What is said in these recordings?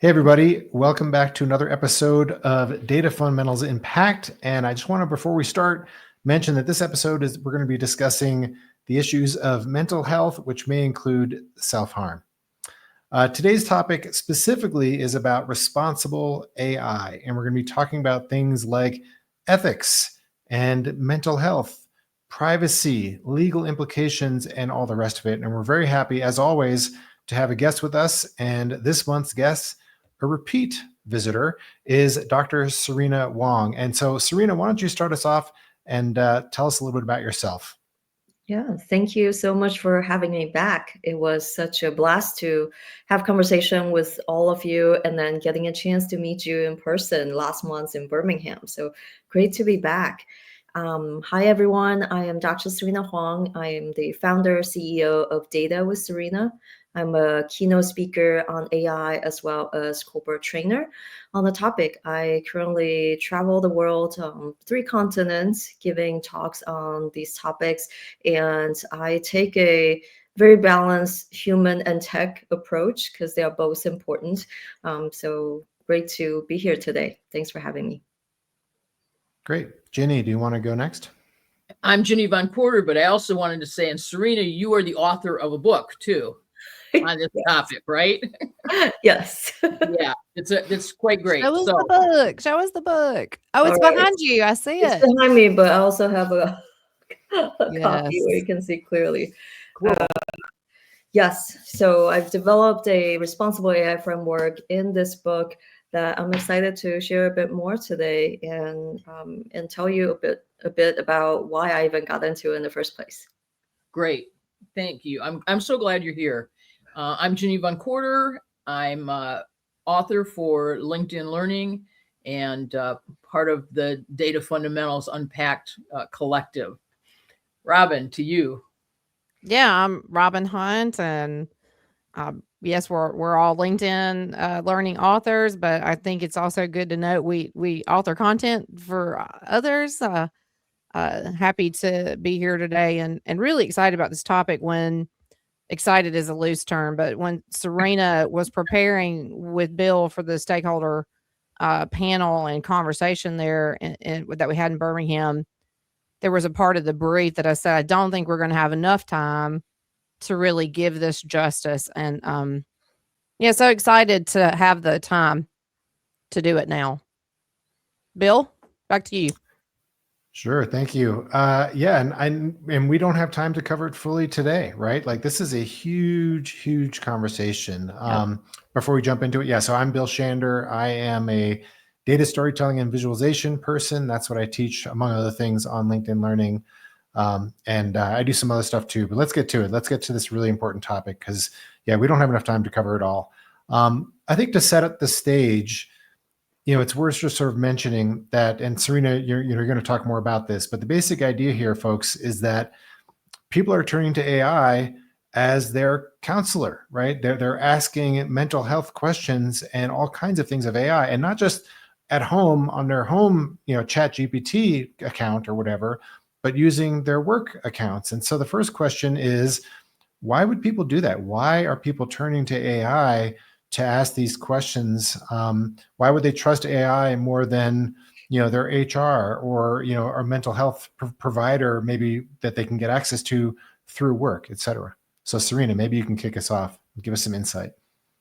Hey, everybody. Welcome back to another episode of Data Fundamentals Unpacked. And I just want to, before we start, mention that this episode we're going to be discussing the issues of mental health, which may include self-harm. Today's topic specifically is about responsible AI. And we're going to be talking about things like ethics and mental health, privacy, legal implications, and all the rest of it. And we're very happy, as always, to have a guest with us. And this month's guest, a repeat visitor, is Dr. Serena Huang. And so, Serena, why don't you start us off and tell us a little bit about yourself? Yeah, thank you so much for having me back. It was such a blast to have conversation with all of you and then getting a chance to meet you in person last month in Birmingham. So great to be back. Hi, everyone. I am Dr. Serena Huang. I am the founder, CEO of Data with Serena. I'm a keynote speaker on AI as well as corporate trainer. On the topic, I currently travel the world, 3 continents, giving talks on these topics. And I take a very balanced human and tech approach because they are both important. So great to be here today. Thanks for having me. Great. Ginny, do you want to go next? I'm Ginny Von Porter, but I also wanted to say, and Serena, you are the author of a book too on this topic, right? Yes. Yeah, it's quite great. Show us the book. Show us the book. Oh, it's All right. behind you. I see It's it. behind me, but I also have a Yes. copy where you can see clearly. Cool. Yes, so I've developed a responsible AI framework in this book that I'm excited to share a bit more today and tell you a bit about why I even got into it in the first place. Great, thank you. I'm so glad you're here. I'm Ginny Von Porter. I'm author for LinkedIn Learning and part of the Data Fundamentals Unpacked collective. Robin, to you. Yeah, I'm Robin Hunt, and yes, we're all LinkedIn learning authors, but I think it's also good to note we author content for others. Happy to be here today, and really excited about this topic. When excited is a loose term, but when Serena was preparing with Bill for the stakeholder panel and conversation there and that we had in Birmingham, there was a part of the brief that I said, I don't think we're going to have enough time to really give this justice. And yeah, so excited to have the time to do it now. Bill, back to you. Sure, thank you. Yeah, and we don't have time to cover it fully today, right? Like this is a huge conversation. Before we jump into it, yeah. So I'm Bill Shander. I am a data storytelling and visualization person. That's what I teach, among other things, on LinkedIn Learning. And I do some other stuff too. But let's get to it. Let's get to this really important topic because, yeah, we don't have enough time to cover it all. I think to set up the stage, it's worth just sort of mentioning that, and Serena, you're going to talk more about this, but the basic idea here, folks, is that people are turning to AI as their counselor, right? They're asking mental health questions and all kinds of things of AI, and not just at home on their home, Chat GPT account or whatever, but using their work accounts. And so the first question is, why would people do that? Why are people turning to AI to ask these questions? Why would they trust AI more than their HR or a mental health provider, maybe that they can get access to through work, et cetera? So Serena, maybe you can kick us off and give us some insight.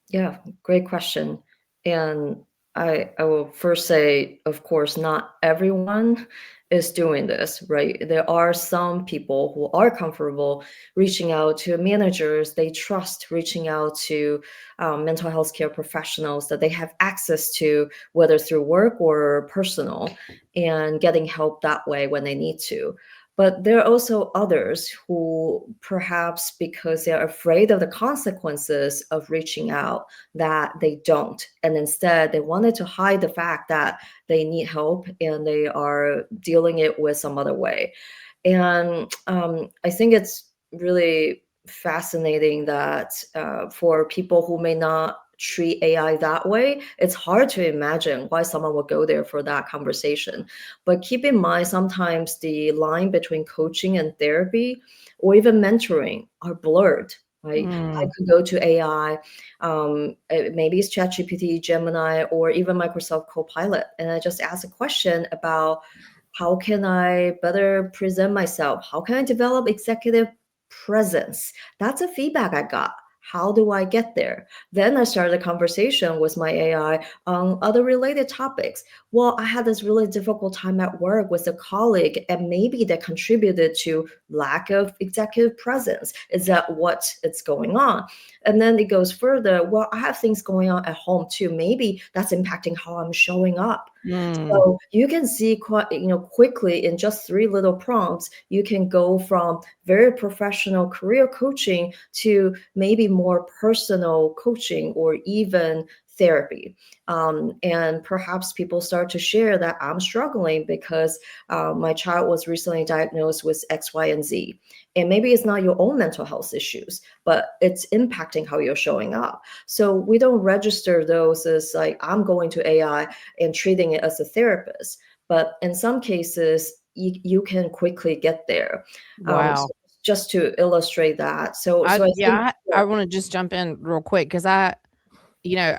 Yeah, great question. And I will first say, of course, not everyone is doing this, right? There are some people who are comfortable reaching out to managers they trust, reaching out to mental health care professionals that they have access to, whether through work or personal, and getting help that way when they need to. But there are also others who, perhaps because they're afraid of the consequences of reaching out, that they don't. And instead, they wanted to hide the fact that they need help and they are dealing it with some other way. And I think it's really fascinating that for people who may not treat AI that way, it's hard to imagine why someone would go there for that conversation. But keep in mind, sometimes the line between coaching and therapy or even mentoring are blurred. right? I Mm. could go to AI, maybe it's ChatGPT, Gemini, or even Microsoft Copilot, and I just ask a question about how can I better present myself? How can I develop executive presence? That's a feedback I got. How do I get there? Then I started a conversation with my AI on other related topics. Well, I had this really difficult time at work with a colleague, and maybe that contributed to lack of executive presence. Is that what is going on? And then it goes further. Well, I have things going on at home too. Maybe that's impacting how I'm showing up. Mm. So you can see quite, quickly in just 3 little prompts, you can go from very professional career coaching to maybe more personal coaching or even therapy. And perhaps people start to share that I'm struggling because my child was recently diagnosed with X, Y, and Z. And maybe it's not your own mental health issues, but it's impacting how you're showing up. So we don't register those as like, I'm going to AI and treating it as a therapist. But in some cases, you can quickly get there. Wow. So just to illustrate that. So I think, I want to just jump in real quick because you know,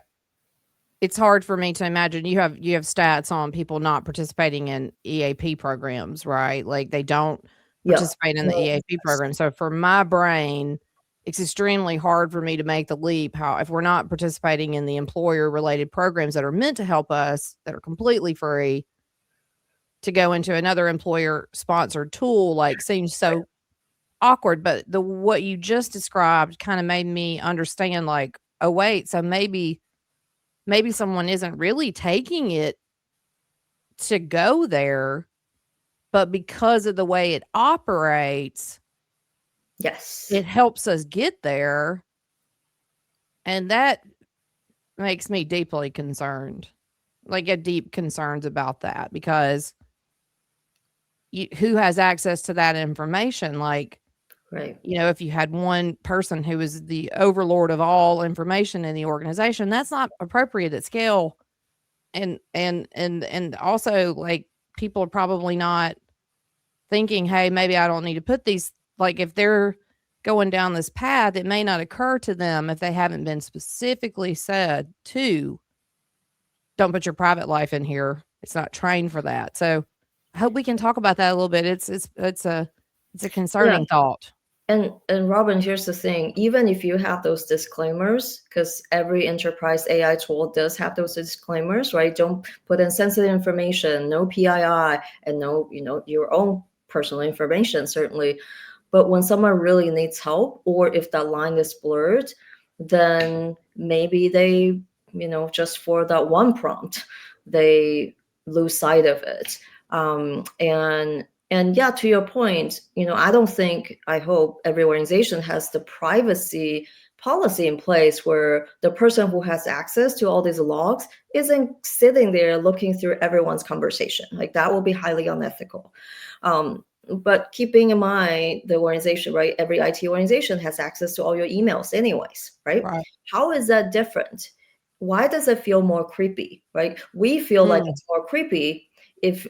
it's hard for me to imagine you have stats on people not participating in EAP programs, right? Like they don't yeah, participate in the no, EAP program. So for my brain, it's extremely hard for me to make the leap. How if we're not participating in the employer related programs that are meant to help us, that are completely free, to go into another employer sponsored tool, like seems so awkward. But the what you just described kind of made me understand, like, oh wait, so maybe someone isn't really taking it to go there, but because of the way it operates, yes, it helps us get there. And that makes me deeply concerned. Like, get deep concerns about that because who has access to that information? Like, right, if you had one person who is the overlord of all information in the organization, that's not appropriate at scale. And also, like, people are probably not thinking, hey, maybe I don't need to put these, like, if they're going down this path, it may not occur to them if they haven't been specifically said to don't put your private life in here. It's not trained for that. So I hope we can talk about that a little bit. It's a yeah. concerning thought. And Robin, here's the thing, even if you have those disclaimers, because every enterprise AI tool does have those disclaimers, right? Don't put in sensitive information, no PII, and no, your own personal information, certainly. But when someone really needs help, or if that line is blurred, then maybe they, just for that one prompt, they lose sight of it. And yeah, to your point, I hope every organization has the privacy policy in place where the person who has access to all these logs isn't sitting there looking through everyone's conversation. Like that will be highly unethical. But keeping in mind the organization, right? Every IT organization has access to all your emails anyways, right? Right. How is that different? Why does it feel more creepy, right? We feel like it's more creepy if,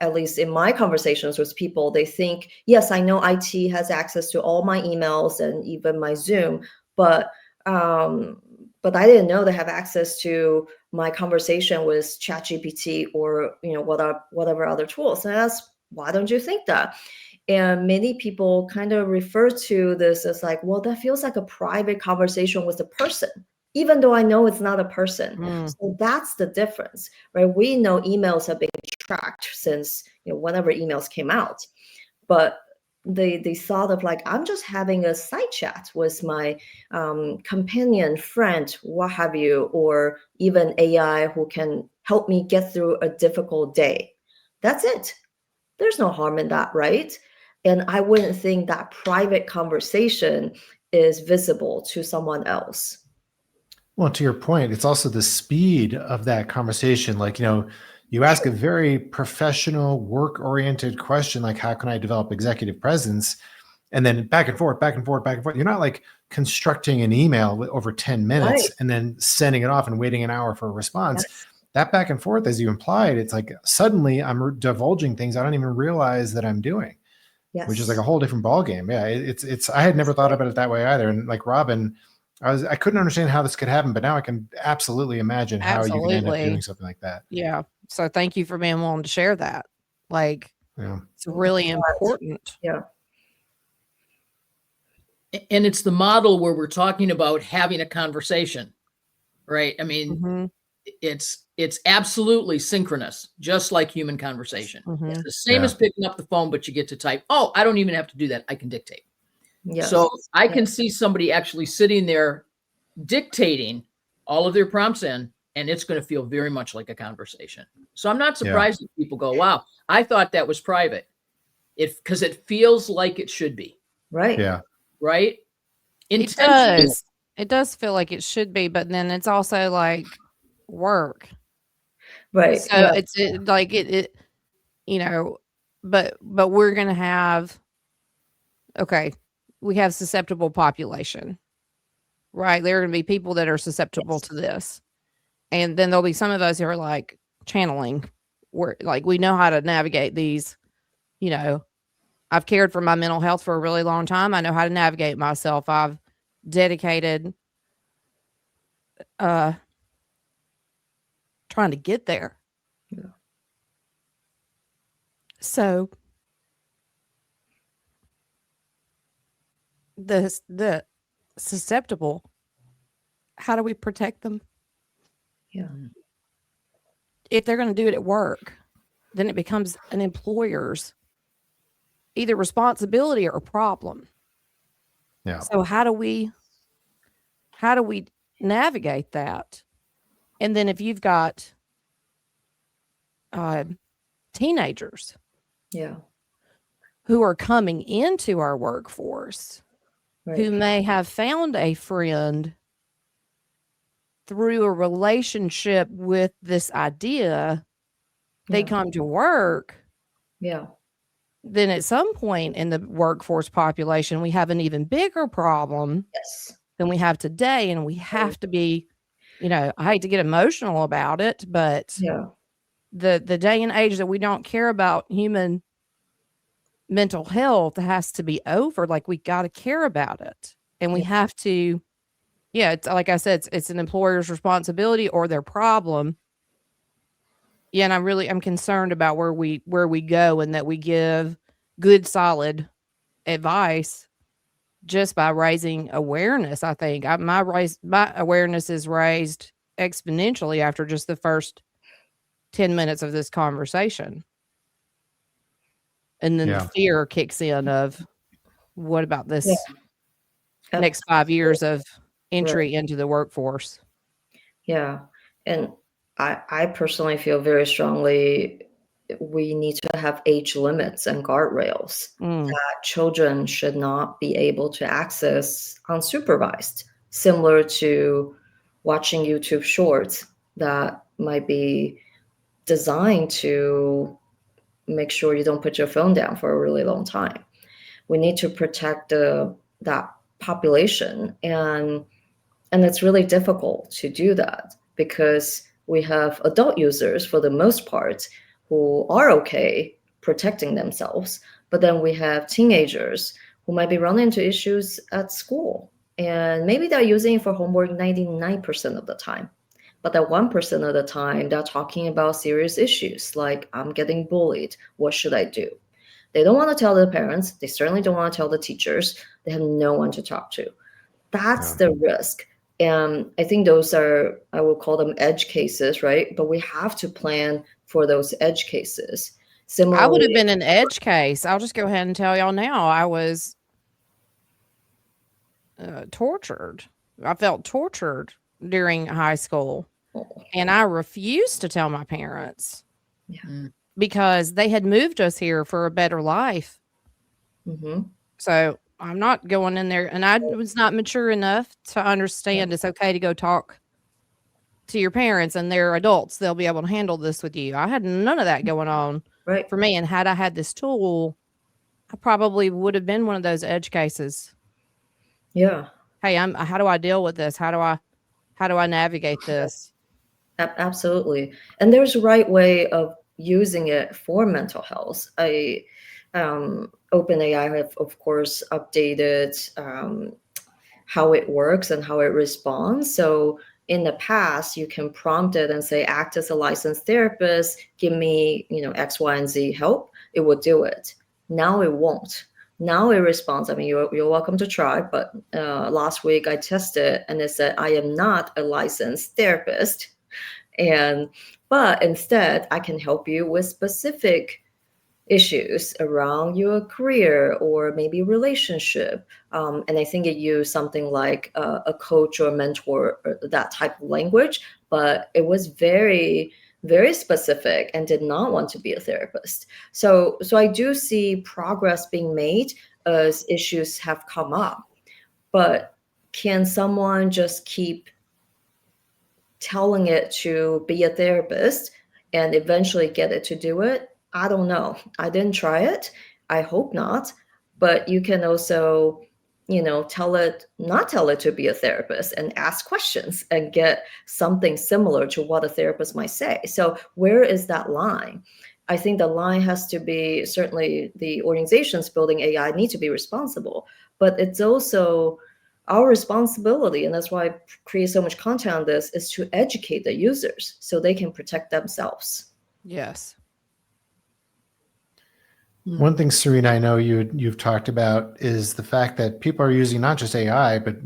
at least in my conversations with people, they think, yes, I know IT has access to all my emails and even my Zoom, but I didn't know they have access to my conversation with ChatGPT or whatever other tools. And that's, why don't you think that? And many people kind of refer to this as like, well, that feels like a private conversation with a person, even though I know it's not a person. So that's the difference, right? We know emails have been tracked since whenever emails came out, but the thought of like, I'm just having a side chat with my companion, friend, what have you, or even AI who can help me get through a difficult day. That's it. There's no harm in that, right? And I wouldn't think that private conversation is visible to someone else. Well, to your point, it's also the speed of that conversation. Like, you ask a very professional, work-oriented question, like, how can I develop executive presence? And then back and forth, back and forth, back and forth. You're not like constructing an email with over 10 minutes Right. and then sending it off and waiting an hour for a response. Yes. That back and forth, as you implied, it's like suddenly I'm divulging things I don't even realize that I'm doing. Yes. which is like a whole different ballgame. Yeah, it's. I had never thought about it that way either. And like Robin, I couldn't understand how this could happen, but now I can absolutely imagine how you can end up Absolutely. doing something like that. Yeah. So thank you for being willing to share that. Like, Yeah. it's really important. Yeah. And it's the model where we're talking about having a conversation, right? I mean, Mhm. it's absolutely synchronous, just like human conversation. Mhm. It's the same Yeah. as picking up the phone, but you get to type. Oh, I don't even have to do that. I can dictate. Yes. So I Yeah. can see somebody actually sitting there dictating all of their prompts in, and it's going to feel very much like a conversation. So I'm not surprised that people go, wow, I thought that was private. Because it feels like it should be, Right. Yeah. right? It Intentionally. does. It does feel like it should be, but then it's also like work. Right. So Yeah. it's like it, you know, but we're gonna have, okay, we have susceptible population, right? There are gonna be people that are susceptible Yes. to this, and then there'll be some of us who are like channeling, where like we know how to navigate these. You know, I've cared for my mental health for a really long time. I know how to navigate myself. I've dedicated trying to get there. Yeah. So the susceptible, how do we protect them? Yeah. If they're going to do it at work, then it becomes an employer's either responsibility or problem. Yeah. So how do we navigate that? And then if you've got teenagers Yeah. who are coming into our workforce, Right. who may have found a friend through a relationship with this idea, they Yeah. come to work, Yeah. then at some point in the workforce population, we have an even bigger problem Yes. than we have today. And we have to be, I hate to get emotional about it, but Yeah. the day and age that we don't care about human mental health has to be over. Like, we got to care about it. And we Yeah. have to, it's like I said, it's an employer's responsibility or their problem. Yeah, and I'm concerned about where we go, and that we give good, solid advice just by raising awareness. I think my awareness is raised exponentially after just the first 10 minutes of this conversation. And then Yeah. the fear kicks in of, what about this Yeah. next 5 years of Right. entry into the workforce? Yeah. And I personally feel very strongly we need to have age limits and guardrails that children should not be able to access unsupervised, similar to watching YouTube shorts that might be designed to make sure you don't put your phone down for a really long time. We need to protect that population, and it's really difficult to do that because we have adult users for the most part who are okay protecting themselves, but then we have teenagers who might be running into issues at school, and maybe they're using it for homework 99% of the time, but that 1% of the time they're talking about serious issues like, I'm getting bullied, what should I do? They don't want to tell their parents, they certainly don't want to tell the teachers, they have no one to talk to. That's the risk. And I think those are, I will call them edge cases, right? But we have to plan for those edge cases. Similarly, I would have been an edge case. I'll just go ahead and tell y'all now. I was tortured. I felt tortured during high school, and I refused to tell my parents because they had moved us here for a better life. Mm-hmm. So I'm not going in there, and I was not mature enough to understand it's okay to go talk to your parents, and they're adults. They'll be able to handle this with you. I had none of that going on Right. for me. And had I had this tool, I probably would have been one of those edge cases. Yeah. Hey, how do I deal with this? How do I navigate this? Absolutely. And there's a right way of using it for mental health. OpenAI have, of course, updated how it works and how it responds. So in the past, you can prompt it and say, act as a licensed therapist, give me, X, Y, and Z help. It will do it. Now it won't. Now it responds. I mean, you're welcome to try, but last week I tested and it said, I am not a licensed therapist. But instead, I can help you with specific issues around your career or maybe relationship. And I think it used something like a coach or mentor, or that type of language, but it was very, very specific and did not want to be a therapist. So I do see progress being made as issues have come up. But can someone just keep telling it to be a therapist and eventually get it to do it? I don't know. I didn't try it. I hope not. But you can also, not tell it to be a therapist and ask questions and get something similar to what a therapist might say. So where is that line? I think the line has to be, certainly the organizations building AI need to be responsible, but it's also our responsibility, and that's why I create so much content on this, is to educate the users so they can protect themselves. Yes. One thing, Serena, I know you've talked about is the fact that people are using not just AI, but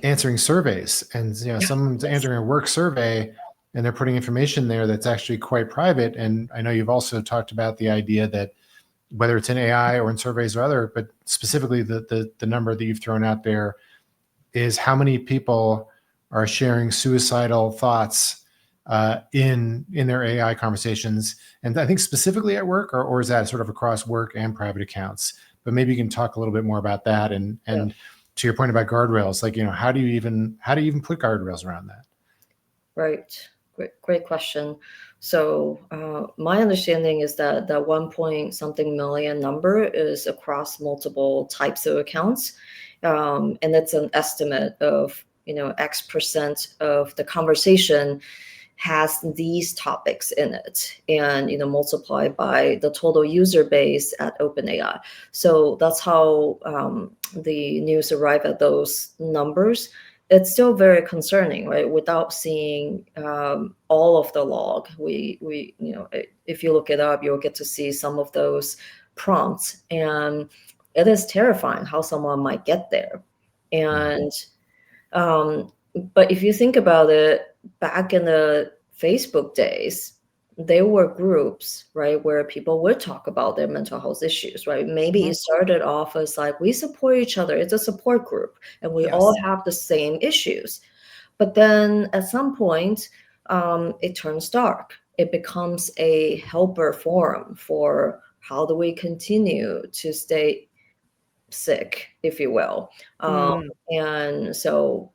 answering surveys, and someone's answering a work survey, and they're putting information there that's actually quite private. And I know you've also talked about the idea that whether it's in AI or in surveys or other, but specifically the number that you've thrown out there is how many people are sharing suicidal thoughts in their AI conversations. And I think specifically at work, or is that sort of across work and private accounts? But maybe you can talk a little bit more about that. And to your point about guardrails, like, how do you even put guardrails around that? Right. Great question. So my understanding is that the 1 point something million number is across multiple types of accounts. And it's an estimate of, X percent of the conversation has these topics in it, and multiplied by the total user base at OpenAI. So that's how the news arrived at those numbers. It's still very concerning, right? Without seeing all of the log, we if you look it up, you'll get to see some of those prompts, and it is terrifying how someone might get there. And but if you think about it, back in the Facebook days, there were groups, right, where people would talk about their mental health issues, right? Maybe it started off as like, we support each other. It's a support group and we all have the same issues. But then at some point, it turns dark. It becomes a helper forum for how do we continue to stay sick, if you will. And so,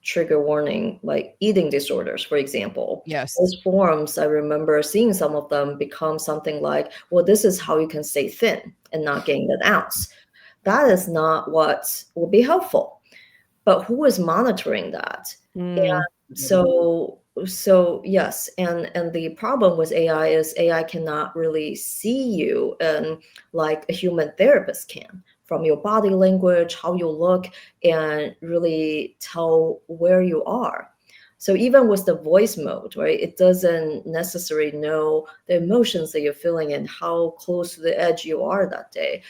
trigger warning, like eating disorders, for example. Yes. Those forums, I remember seeing some of them become something like, well, this is how you can stay thin and not gain an ounce. That is not what will be helpful. But who is monitoring that? And so yes, and the problem with AI is AI cannot really see you and like a human therapist can, from your body language, how you look, and really tell where you are. So even with the voice mode, right, it doesn't necessarily know the emotions that you're feeling and how close to the edge you are that day.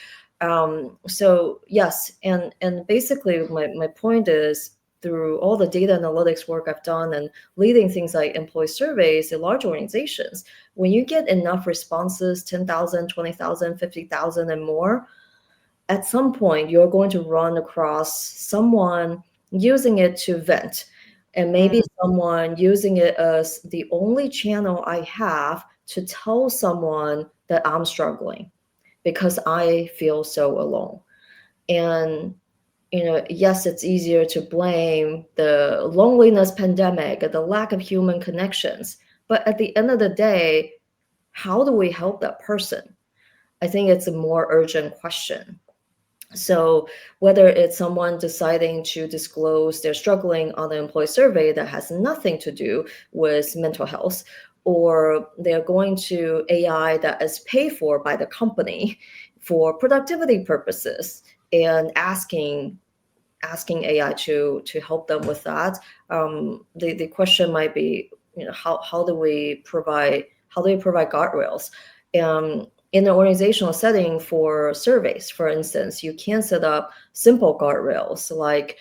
So yes, and basically my point is, through all the data analytics work I've done and leading things like employee surveys in large organizations, when you get enough responses, 10,000, 20,000, 50,000 and more, at some point you're going to run across someone using it to vent, and maybe someone using it as the only channel I have to tell someone that I'm struggling because I feel so alone. And yes, it's easier to blame the loneliness pandemic and the lack of human connections. But at the end of the day, how do we help that person? I think it's a more urgent question. So whether it's someone deciding to disclose they're struggling on the employee survey that has nothing to do with mental health, or they're going to AI that is paid for by the company for productivity purposes and asking AI to help them with that. The question might be, how do we provide guardrails? In an organizational setting for surveys, for instance, you can set up simple guardrails like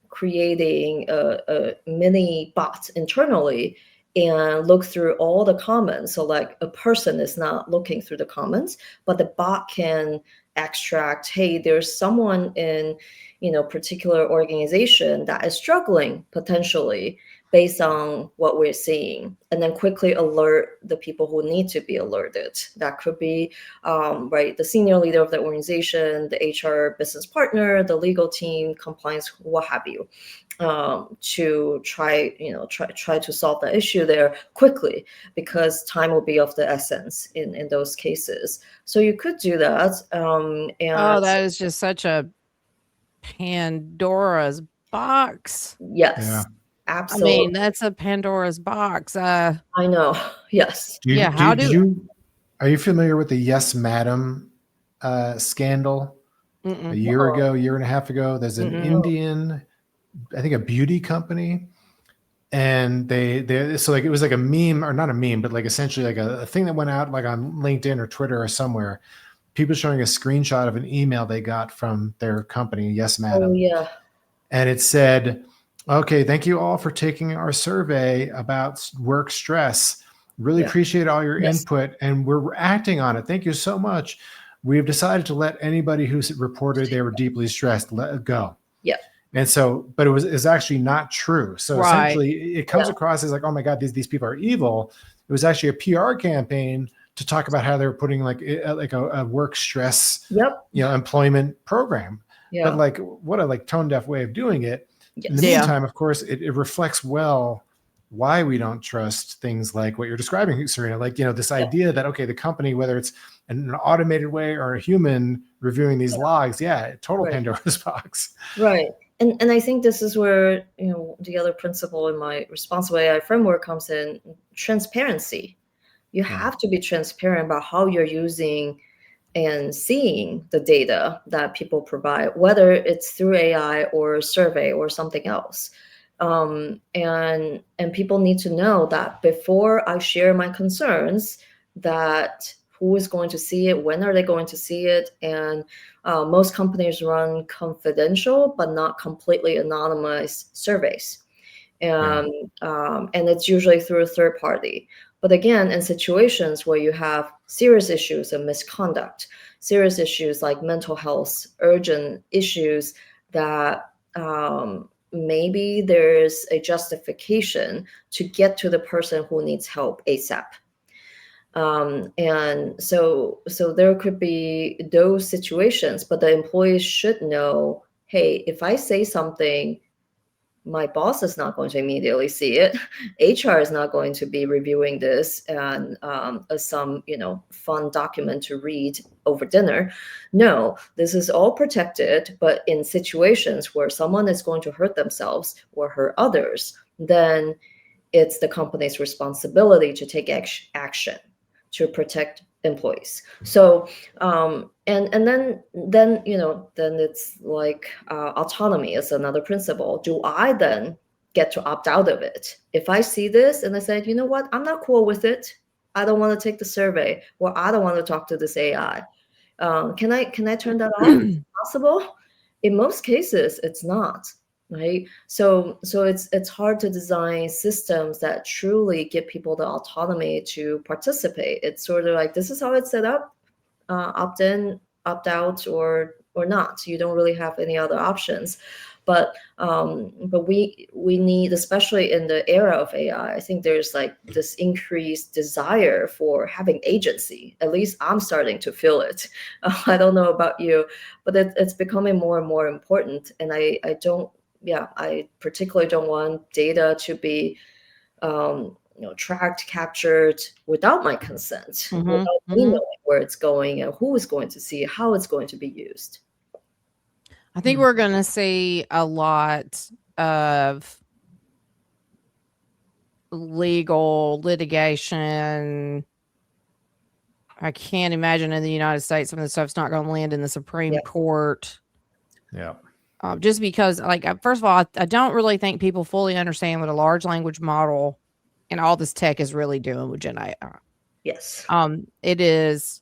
creating a mini bot internally and look through all the comments. So like a person is not looking through the comments, but the bot can extract, hey, there's someone in particular organization that is struggling potentially based on what we're seeing, and then quickly alert the people who need to be alerted. That could be right, the senior leader of the organization, the HR business partner, the legal team, compliance, what have you, to try to solve the issue there quickly, because time will be of the essence in those cases. So you could do that. Oh, that is just such a Pandora's box. Yes, Yeah. absolutely. I mean, that's a Pandora's box. I know. Yes. Are you familiar with the Yes Madam scandal? A year ago, year and a half ago, there's an Indian, I think a beauty company, and so like it was like a meme, or not a meme, but like essentially like a thing that went out like on LinkedIn or Twitter or somewhere. People showing a screenshot of an email they got from their company, Yes Madam. Oh yeah. And it said, "Okay, thank you all for taking our survey about work stress. Really appreciate all your input, and we're acting on it. Thank you so much. We've decided to let anybody who's reported they were deeply stressed let it go." Yeah. And so, but it's actually not true. So essentially, it comes across as like, oh my God, these people are evil. It was actually a PR campaign to talk about how they were putting like a work stress, employment program. Yeah. But like, what a like tone deaf way of doing it. Yes. In the meantime, of course, it reflects well why we don't trust things like what you're describing, Serena. Like, this idea that, okay, the company, whether it's in an automated way or a human reviewing these logs, total Pandora's box. Right. And I think this is where, the other principle in my responsible AI framework comes in: transparency. You have to be transparent about how you're using and seeing the data that people provide, whether it's through AI or survey or something else. And people need to know that before I share my concerns, that who is going to see it, when are they going to see it, and most companies run confidential but not completely anonymized surveys, and it's usually through a third party. But again, in situations where you have serious issues of misconduct, serious issues like mental health, urgent issues that maybe there's a justification to get to the person who needs help ASAP. And so there could be those situations, but the employees should know, hey, if I say something, my boss is not going to immediately see it. HR is not going to be reviewing this and as some fun document to read over dinner. No, this is all protected. But in situations where someone is going to hurt themselves or hurt others, then it's the company's responsibility to take action to protect employees. So and then it's like autonomy is another principle. Do I then get to opt out of it? If I see this and I said, you know what, I'm not cool with it, I don't want to take the survey, or I don't want to talk to this AI, can I turn that off? Is it possible? In most cases, it's not. Right. So it's hard to design systems that truly give people the autonomy to participate. It's sort of like, this is how it's set up, opt in, opt out, or not. You don't really have any other options. But we need, especially in the era of AI, I think there's like this increased desire for having agency. At least I'm starting to feel it. I don't know about you, but it's becoming more and more important. And I particularly don't want data to be tracked, captured without my consent, without me knowing where it's going and who is going to see it, how it's going to be used. I think we're going to see a lot of legal litigation. I can't imagine in the United States some of the stuff's not going to land in the Supreme Court. Yeah. Just because, like, first of all, I don't really think people fully understand what a large language model and all this tech is really doing with Gen AI. Yes. It is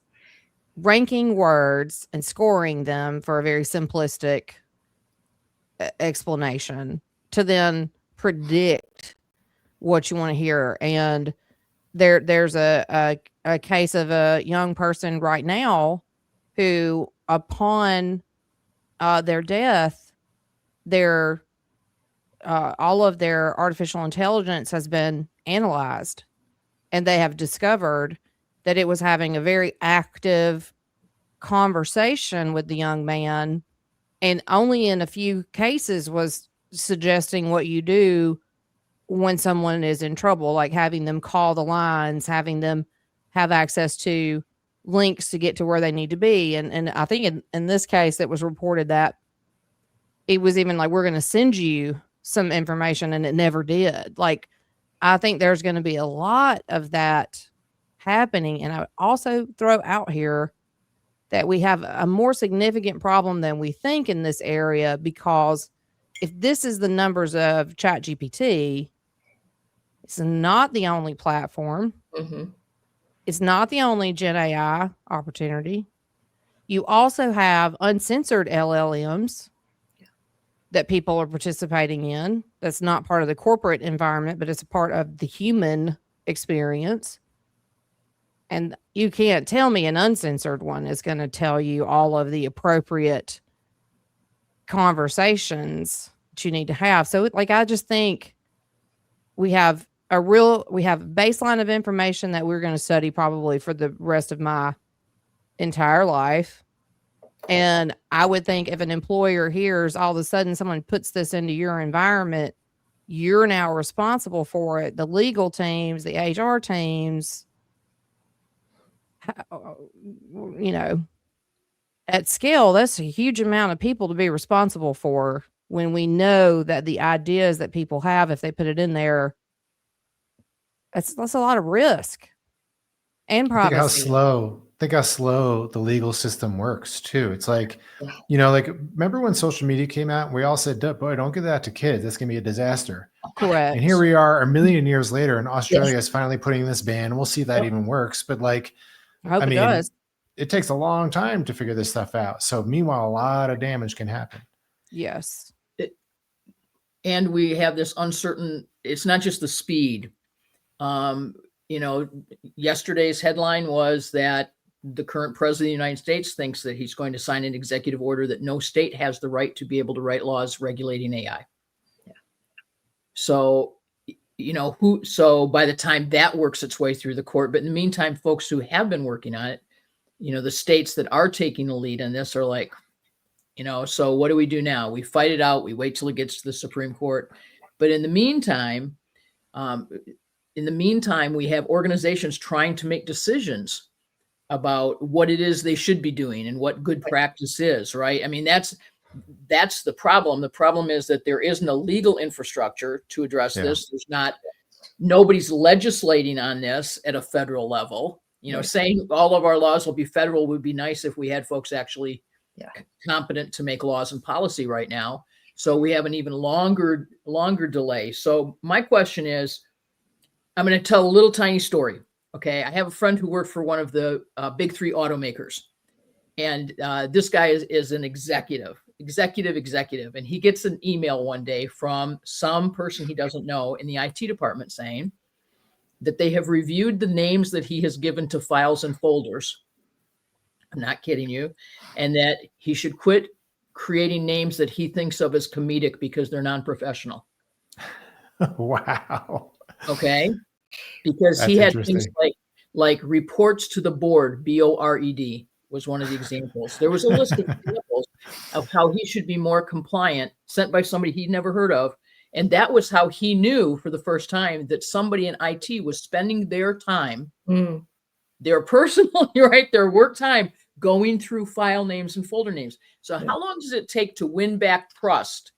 ranking words and scoring them for a very simplistic explanation to then predict what you want to hear. And there's a case of a young person right now who, upon their death, their all of their artificial intelligence has been analyzed, and they have discovered that it was having a very active conversation with the young man, and only in a few cases was suggesting what you do when someone is in trouble, like having them call the lines, having them have access to links to get to where they need to be. And I think in this case, it was reported that it was even like, we're going to send you some information, and it never did. Like, I think there's going to be a lot of that happening. And I would also throw out here that we have a more significant problem than we think in this area, because if this is the numbers of ChatGPT, it's not the only platform. Mm-hmm. It's not the only Gen AI opportunity. You also have uncensored LLMs that people are participating in. That's not part of the corporate environment, but it's a part of the human experience. And you can't tell me an uncensored one is going to tell you all of the appropriate conversations that you need to have. So, like, I just think we have a baseline of information that we're going to study probably for the rest of my entire life. And I would think if an employer hears all of a sudden someone puts this into your environment, you're now responsible for it. The legal teams, the HR teams, at scale, that's a huge amount of people to be responsible for, when we know that the ideas that people have, if they put it in there, that's a lot of risk and privacy. Think how slow the legal system works too. It's like, like, remember when social media came out and we all said, boy, don't give that to kids. That's going to be a disaster. Correct. And here we are a million years later, and Australia is finally putting this ban. We'll see if that even works. But like, I hope it does. It takes a long time to figure this stuff out. So meanwhile, a lot of damage can happen. Yes. And we have this uncertain, it's not just the speed. Yesterday's headline was that the current president of the United States thinks that he's going to sign an executive order that no state has the right to be able to write laws regulating AI. Yeah. So, so by the time that works its way through the court, but in the meantime, folks who have been working on it, the states that are taking the lead on this are like, so what do we do now? We fight it out. We wait till it gets to the Supreme Court. But in the meantime, we have organizations trying to make decisions about what it is they should be doing and what good practice is, right? I mean, that's the problem. The problem is that there isn't a legal infrastructure to address this. Nobody's legislating on this at a federal level. Saying all of our laws will be federal would be nice if we had folks actually competent to make laws and policy right now. So we have an even longer delay. So my question is, I'm going to tell a little tiny story. Okay. I have a friend who worked for one of the big three automakers. And this guy is an executive. And he gets an email one day from some person he doesn't know in the IT department saying that they have reviewed the names that he has given to files and folders. I'm not kidding you. And that he should quit creating names that he thinks of as comedic because they're non-professional. Wow. Okay. Because he had things like reports to the board, BORED was one of the examples. There was a list of examples of how he should be more compliant, sent by somebody he'd never heard of. And that was how he knew for the first time that somebody in IT was spending their time, their personal, their work time, going through file names and folder names. So how long does it take to win back trust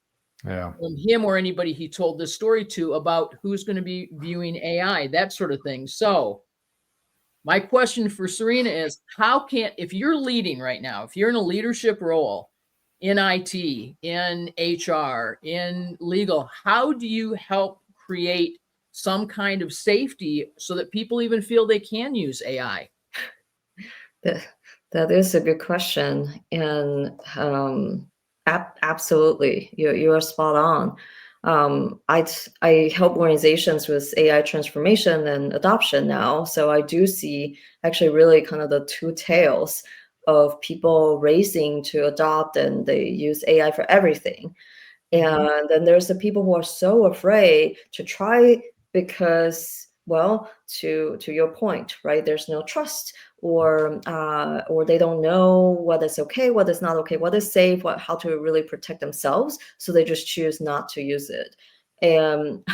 Yeah. from him or anybody he told this story to about who's going to be viewing AI, that sort of thing. So my question for Serena is, if you're leading right now, if you're in a leadership role in IT, in HR, in legal, how do you help create some kind of safety so that people even feel they can use AI? That is a good question, and absolutely, you are spot on. I help organizations with AI transformation and adoption now, so I do see actually really kind of the two tails of people racing to adopt, and they use AI for everything. And then there's the people who are so afraid to try because, well, to your point, right? There's no trust, or they don't know what is okay, what is not okay, what is safe, how to really protect themselves. So they just choose not to use it. And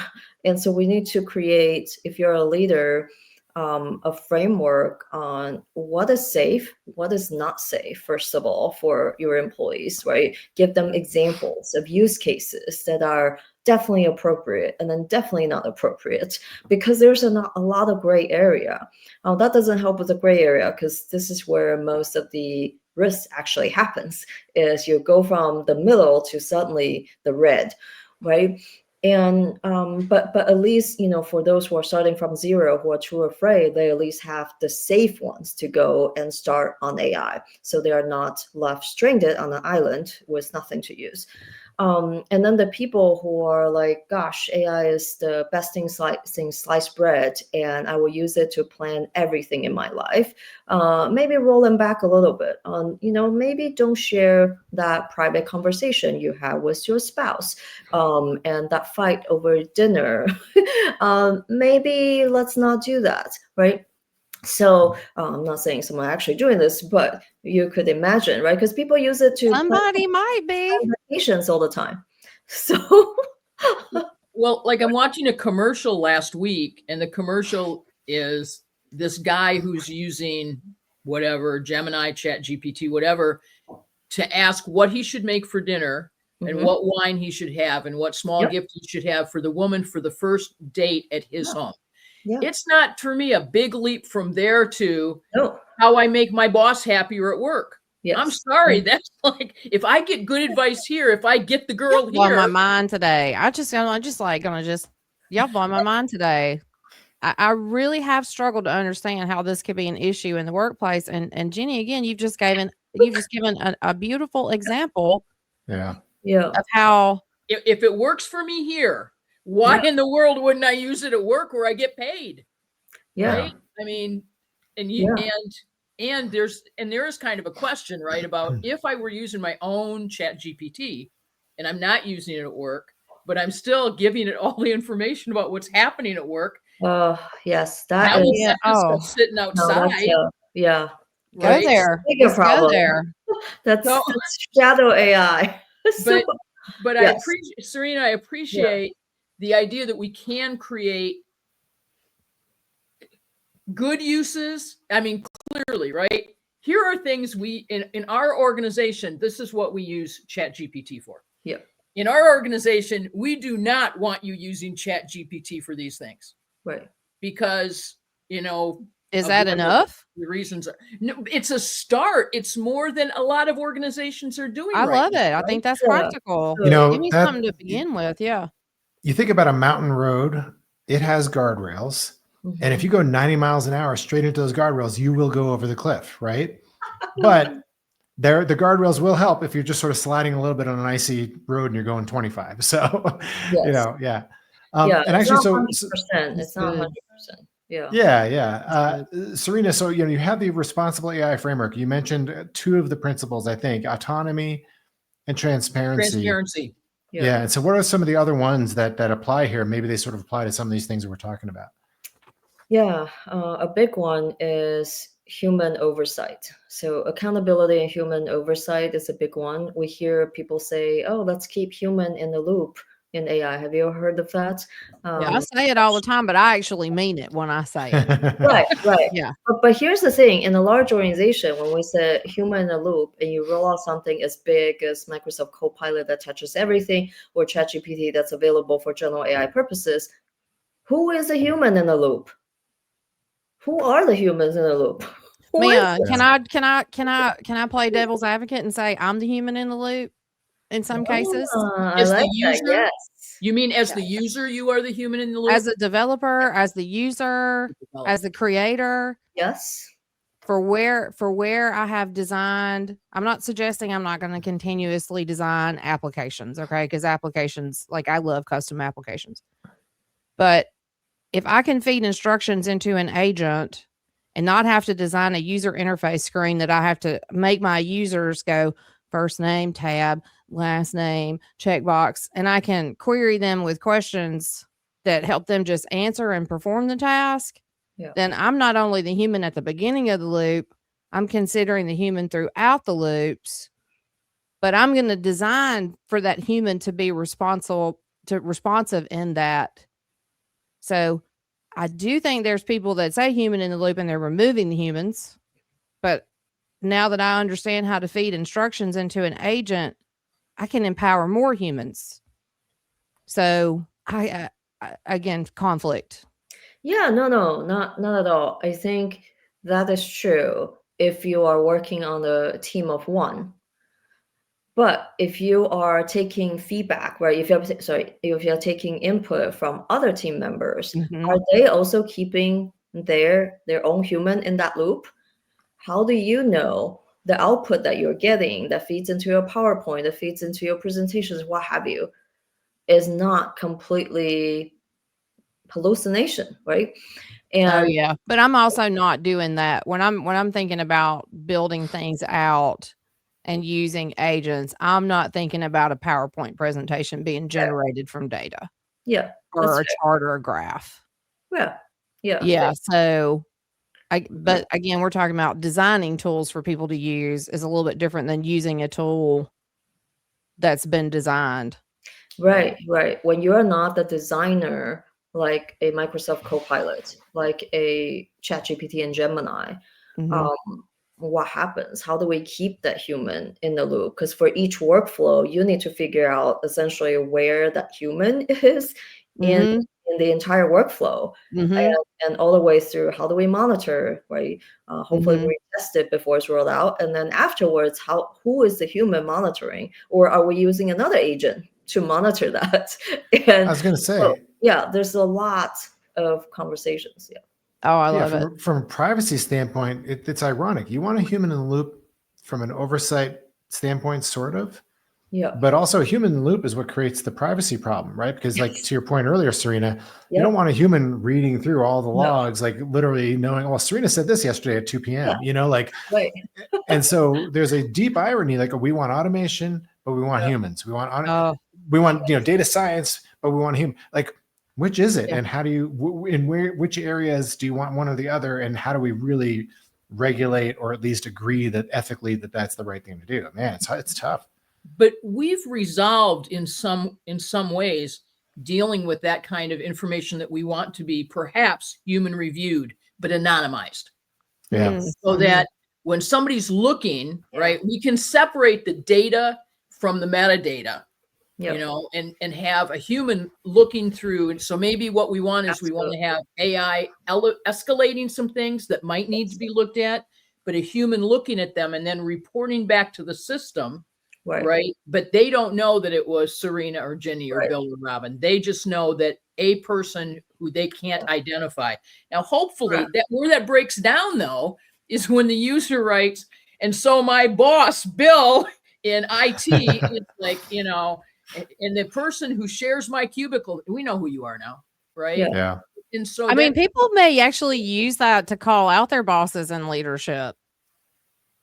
and so we need to create, if you're a leader, a framework on what is safe, what is not safe, first of all, for your employees, right? Give them examples of use cases that are definitely appropriate and then definitely not appropriate, because there's a lot of gray area. That doesn't help with the gray area, because this is where most of the risk actually happens, is you go from the middle to suddenly the red, right? And but at least, for those who are starting from zero, who are too afraid, they at least have the safe ones to go and start on AI, so they are not left stranded on an island with nothing to use. And then the people who are like, gosh, AI is the best thing sliced bread, and I will use it to plan everything in my life. Maybe roll them back a little bit on, maybe don't share that private conversation you have with your spouse, and that fight over dinner. Maybe let's not do that, right? So I'm not saying someone actually doing this, but you could imagine, right? Because people use it to plan Somebody might be. vacations all the time. So Well, like I'm watching a commercial last week, and the commercial is this guy who's using whatever, Gemini, Chat GPT, whatever, to ask what he should make for dinner and what wine he should have and what small Yep. gift he should have for the woman for the first date at his home. Yeah. It's not, for me, a big leap from there to No. how I make my boss happier at work. Yes. I'm sorry. That's like, if I get good advice here, if I get the girl Y'all blow here. my mind today. Y'all blow my mind today. I really have struggled to understand how this could be an issue in the workplace. And Jenny, again, you've just given a beautiful example Yeah. of how If it works for me here, why in the world wouldn't I use it at work where I get paid? Yeah. Right? I mean, and there is kind of a question, right, about if I were using my own Chat GPT and I'm not using it at work, but I'm still giving it all the information about what's happening at work. Yes, How is that just sitting no, outside? yeah. Right? go there. Bigger Let's go problem. there. That's shadow AI. But I appreciate, Serena, I appreciate the idea that we can create good uses. I mean, clearly, right? Here are things we in our organization, this is what we use Chat GPT for. Yep. In our organization, we do not want you using Chat GPT for these things. Right. Because, is that enough? The reasons are no, it's a start. It's more than a lot of organizations are doing. I love now, it. right? I think that's practical. Give me something to begin with. Yeah. You think about a mountain road, it has guardrails. And if you go 90 miles an hour straight into those guardrails, you will go over the cliff, right? But the guardrails will help if you're just sort of sliding a little bit on an icy road and you're going 25. So, yeah. And actually, it's not so 100%. It's not 100%. Yeah. Yeah. Serena, so, you have the responsible AI framework. You mentioned two of the principles, I think, autonomy and transparency. Yeah. And so what are some of the other ones that apply here? Maybe they sort of apply to some of these things that we're talking about. Yeah. A big one is human oversight. So accountability and human oversight is a big one. We hear people say, oh, let's keep human in the loop in AI. Have you ever heard of that? Yeah, I say it all the time, but I actually mean it when I say it. Right, right. Yeah. But here's the thing, in a large organization, when we say human in the loop and you roll out something as big as Microsoft Copilot that touches everything, or ChatGPT that's available for general AI purposes, who is a human in the loop? Who are the humans in the loop? Who is Mia, it? can I play devil's advocate and say I'm the human in the loop in some cases? I As like the that, user, yes. you mean as the user, you are the human in the loop? As a developer, as the user, as the creator, Yes. for where I have designed, I'm not suggesting I'm not going to continuously design applications, okay? Because applications, like I love custom applications. But if I can feed instructions into an agent and not have to design a user interface screen that I have to make my users go first name, tab, last name, checkbox, and I can query them with questions that help them just answer and perform the task, Yeah. then I'm not only the human at the beginning of the loop, I'm considering the human throughout the loops, but I'm going to design for that human to be responsive in that. So I do think there's people that say human in the loop and they're removing the humans. But now that I understand how to feed instructions into an agent, I can empower more humans. So again, conflict. Yeah, no, not at all. I think that is true if you are working on a team of one. But if you are taking feedback, right? If you're taking input from other team members, Mhm. are they also keeping their own human in that loop? How do you know the output that you're getting that feeds into your PowerPoint, that feeds into your presentations, what have you, is not completely hallucination, right? Oh And yeah. But I'm also not doing that when I'm thinking about building things out and using agents. I'm not thinking about a PowerPoint presentation being generated from data yeah, that's or a chart or a graph. fair. Yeah, Yeah. So but again, we're talking about designing tools for people to use is a little bit different than using a tool that's been designed. right, right. When you're not the designer, like a Microsoft Copilot, like a ChatGPT and Gemini, Mhm. um, what happens? How do we keep that human in the loop? Because for each workflow, you need to figure out essentially where that human is in Mhm. the entire workflow. Mhm. And all the way through, how do we monitor, right? Hopefully Mhm. we test it before it's rolled out, and then afterwards, who is the human monitoring, or are we using another agent to monitor that? I And was going to so, say, yeah, there's a lot of conversations. Yeah, Oh, I yeah, love it. from a privacy standpoint, it's ironic. You want a human in the loop from an oversight standpoint, sort of, yeah, but also a human in the loop is what creates the privacy problem, right? Because like to your point earlier, Serena, you yeah, don't want a human reading through all the no, logs, like literally knowing, well, Serena said this yesterday at 2 yeah, p.m., you know, like, right, and so there's a deep irony, like we want automation, but we want yeah, humans. Oh, We want, data science, but we want human. Like, which is it? yeah. And how do you, in which areas do you want one or the other? And how do we really regulate, or at least agree that ethically that's the right thing to do? Man, it's tough. But we've resolved in some ways dealing with that kind of information that we want to be perhaps human reviewed but anonymized, Yeah. so mhm. that when somebody's looking, Yeah. right, we can separate the data from the metadata, Yeah, and have a human looking through. And so maybe what we want is we want to have AI escalating some things that might need to be looked at, but a human looking at them and then reporting back to the system, right, right? But they don't know that it was Serena or Jenny or right. Bill or Robin. They just know that a person who they can't identify. Now, hopefully, Correct. that where that breaks down though is when the user writes, and so my boss, Bill in IT, is like, and the person who shares my cubicle, we know who you are now, right? Yeah, Yeah. And so I mean, that, people may actually use that to call out their bosses in leadership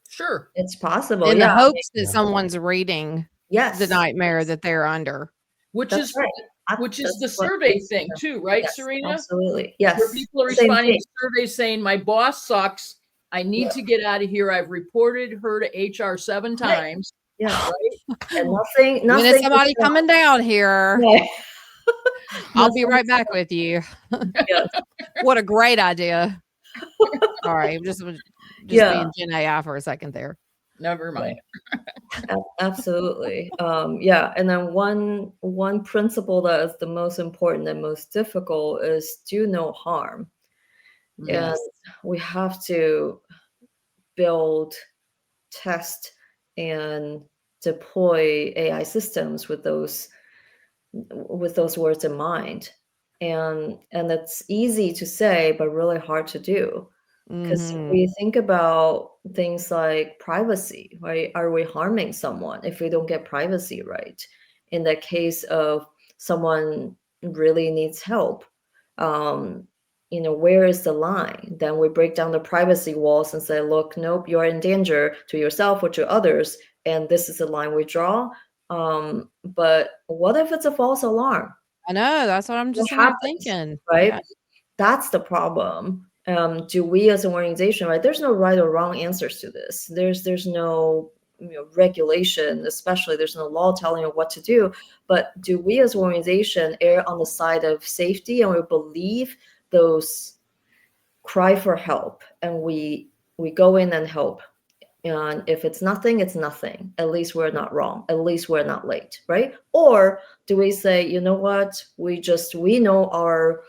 sure, it's possible. in the Yeah, hopes that Yeah. someone's reading the yes, nightmare that they're under. which that's is right. the That's what survey is, thing too, right, yes, Serena? absolutely. Where Yes, people are the same responding thing. to surveys saying, my boss sucks. I need Yeah, to get out of here. I've reported her to HR 7 right. times. Yeah, right. And nothing, When is nothing. somebody coming down here? Yeah. I'll be Nothing- right back with you. Yes. What a great idea. Sorry, I'm just Yeah. being Gen AI for a second there. Never mind. Absolutely. Yeah. And then one principle that is the most important and most difficult is do no harm. Yes. And we have to build, test, and deploy AI systems with those words in mind. And it's easy to say, but really hard to do. Because Mhm. we think about things like privacy, right? Are we harming someone if we don't get privacy right? In the case of someone really needs help, where is the line? Then we break down the privacy walls and say, look, nope, you're in danger to yourself or to others, and this is the line we draw. But what if it's a false alarm? I know, that's what I'm What just sitting here happens, thinking. right? Yeah. That's the problem. Do we as an organization, right? There's no right or wrong answers to this. There's no regulation, especially there's no law telling you what to do. But do we as an organization err on the side of safety and we believe those cry for help and we go in and help? And if it's nothing, it's nothing. At least we're not wrong. At least we're not late, right? Or do we say, you know what? We know our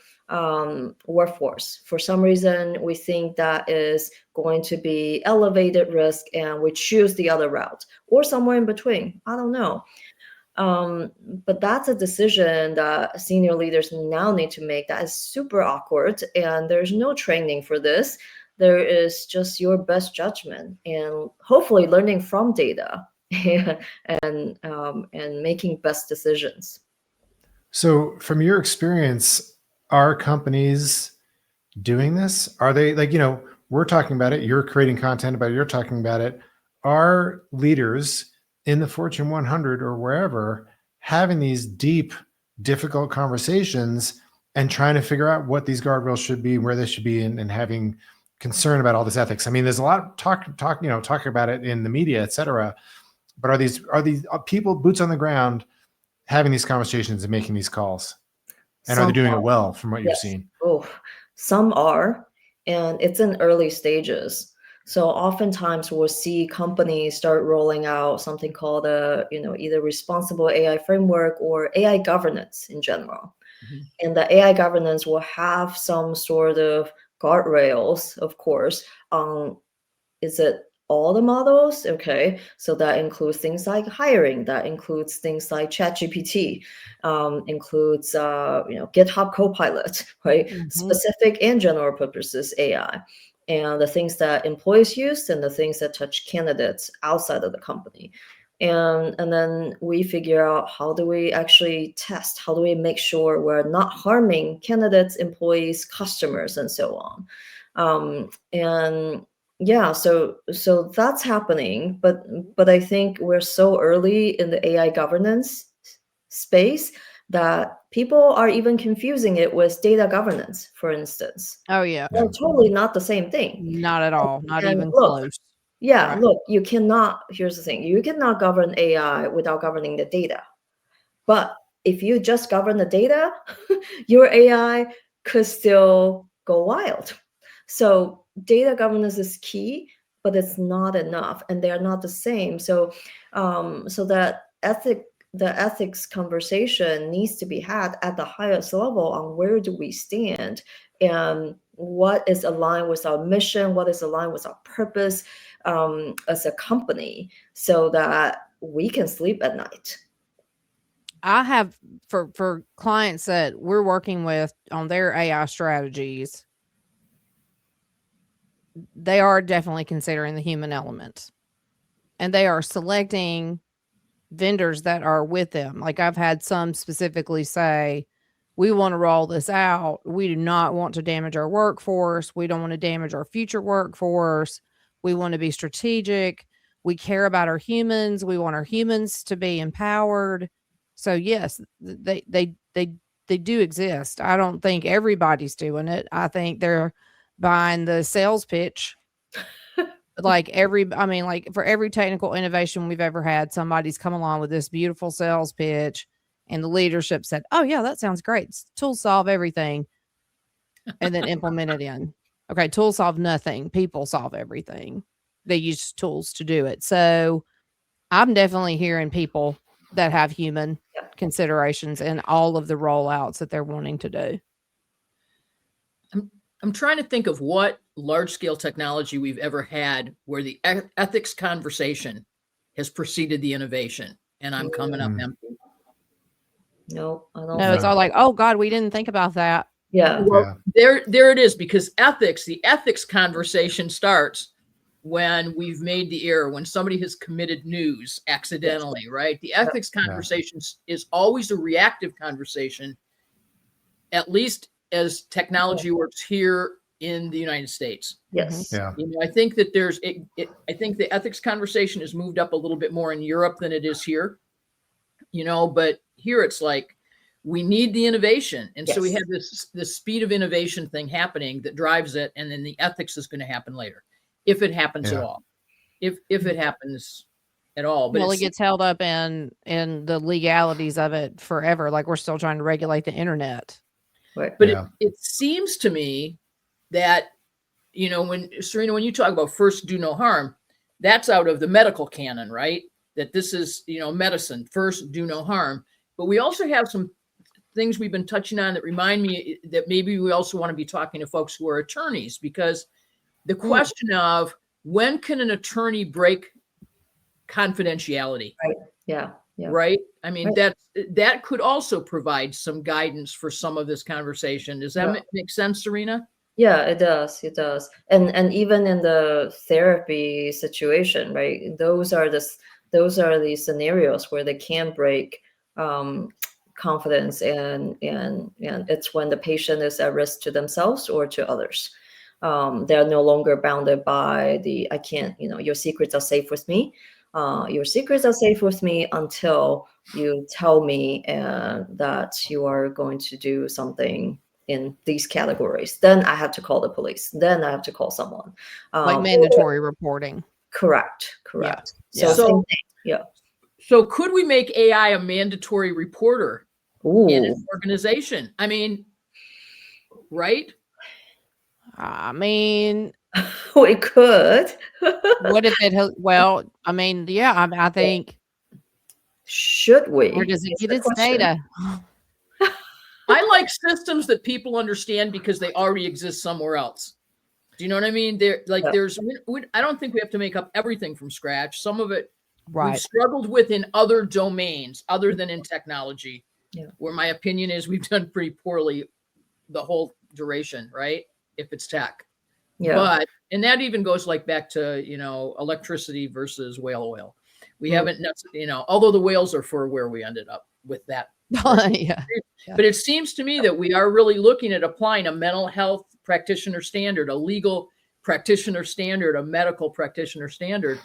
workforce. For some reason, we think that is going to be elevated risk, and we choose the other route, or somewhere in between. I don't know. But that's a decision that senior leaders now need to make. That is super awkward, and there's no training for this. There is just your best judgment, and hopefully learning from data, and making best decisions. So, from your experience, are companies doing this? Are they like, we're talking about it, you're creating content about it, you're talking about it. Are leaders in the Fortune 100 or wherever having these deep, difficult conversations and trying to figure out what these guardrails should be, where they should be, and having concern about all this ethics? I mean, there's a lot of talking about it in the media, et cetera. But are these people, boots on the ground, having these conversations and making these calls? And are they doing it well from what you've Yes. seen? Oh, some are, and it's in early stages. So oftentimes we'll see companies start rolling out something called either responsible AI framework or AI governance in general. Mhm. And the AI governance will have some sort of guardrails, of course, on is it all the models? Okay, so that includes things like hiring, that includes things like ChatGPT, includes GitHub Copilot, right? Mhm. Specific and general purposes AI, and the things that employees use and the things that touch candidates outside of the company. And then we figure out, how do we actually test? How do we make sure we're not harming candidates, employees, customers, and so on? And yeah, so that's happening, but I think we're so early in the AI governance space that people are even confusing it with data governance, for instance. Oh, yeah. They're totally not the same thing. Not at all. Not And even look, close. yeah, Right. look, you cannot, here's the thing, you cannot govern AI without governing the data. But if you just govern the data, your AI could still go wild. So data governance is key, but it's not enough, and they're not the same. So, that the ethics conversation needs to be had at the highest level on where do we stand and what is aligned with our mission, what is aligned with our purpose as a company, so that we can sleep at night. I have for clients that we're working with on their AI strategies, they are definitely considering the human element. And they are selecting vendors that are with them. Like, I've had some specifically say, we want to roll this out. We do not want to damage our workforce. We don't want to damage our future workforce. We want to be strategic. We care about our humans. We want our humans to be empowered. So yes, they do exist. I don't think everybody's doing it. I think they're buying the sales pitch like for every technical innovation we've ever had, somebody's come along with this beautiful sales pitch and the leadership said, oh yeah, that sounds great. Tools solve everything. And then implement it in. Okay. Tools solve nothing. People solve everything. They use tools to do it. So I'm definitely hearing people that have human considerations in all of the rollouts that they're wanting to do. I'm trying to think of what large scale technology we've ever had where the ethics conversation has preceded the innovation. And I'm coming up empty. No, I don't. No, it's all like, oh God, we didn't think about that. Yeah. Well, there it is, because the ethics conversation starts when we've made the error, when somebody has committed news accidentally, right? The ethics conversation is always a reactive conversation, at least as technology works here in the United States. Yes. Yeah. You know, I think that I think the ethics conversation has moved up a little bit more in Europe than it is here, you know, but here it's like, we need the innovation. And so we have this speed of innovation thing happening that drives it. And then the ethics is going to happen later, if it happens at all, if it happens at all. But it gets held up in the legalities of it forever. Like we're still trying to regulate the internet. Right. But it seems to me that, you know, Serena, when you talk about first do no harm, that's out of the medical canon, right? That this is, you know, medicine, first do no harm. But we also have some things we've been touching on that remind me that maybe we also want to be talking to folks who are attorneys, because the question of when can an attorney break confidentiality? Right. Yeah. Yeah. Right. I mean, that could also provide some guidance for some of this conversation. Does that make sense, Serena? Yeah, it does. It does. And even in the therapy situation, right? Those are the scenarios where they can break confidence, and it's when the patient is at risk to themselves or to others. They're no longer bounded by I can't, you know, your secrets are safe with me. Your secrets are safe with me until you tell me that you are going to do something in these categories. Then I have to call the police. Then I have to call someone. Like mandatory reporting. Correct. Yeah. So So could we make AI a mandatory reporter in an organization? I mean, right? I mean, we could. what if it? Well, I mean, yeah. I think. Should we? Where does it get its data? I like systems that people understand because they already exist somewhere else. Do you know what I mean? I don't think we have to make up everything from scratch. Some of it we've struggled with in other domains other than in technology, where my opinion is we've done pretty poorly the whole duration, right? If it's tech. But, and that even goes like back to, you know, electricity versus whale oil. We haven't, you know, although the whales are for where we ended up with that. But it seems to me that we are really looking at applying a mental health practitioner standard, a legal practitioner standard, a medical practitioner standard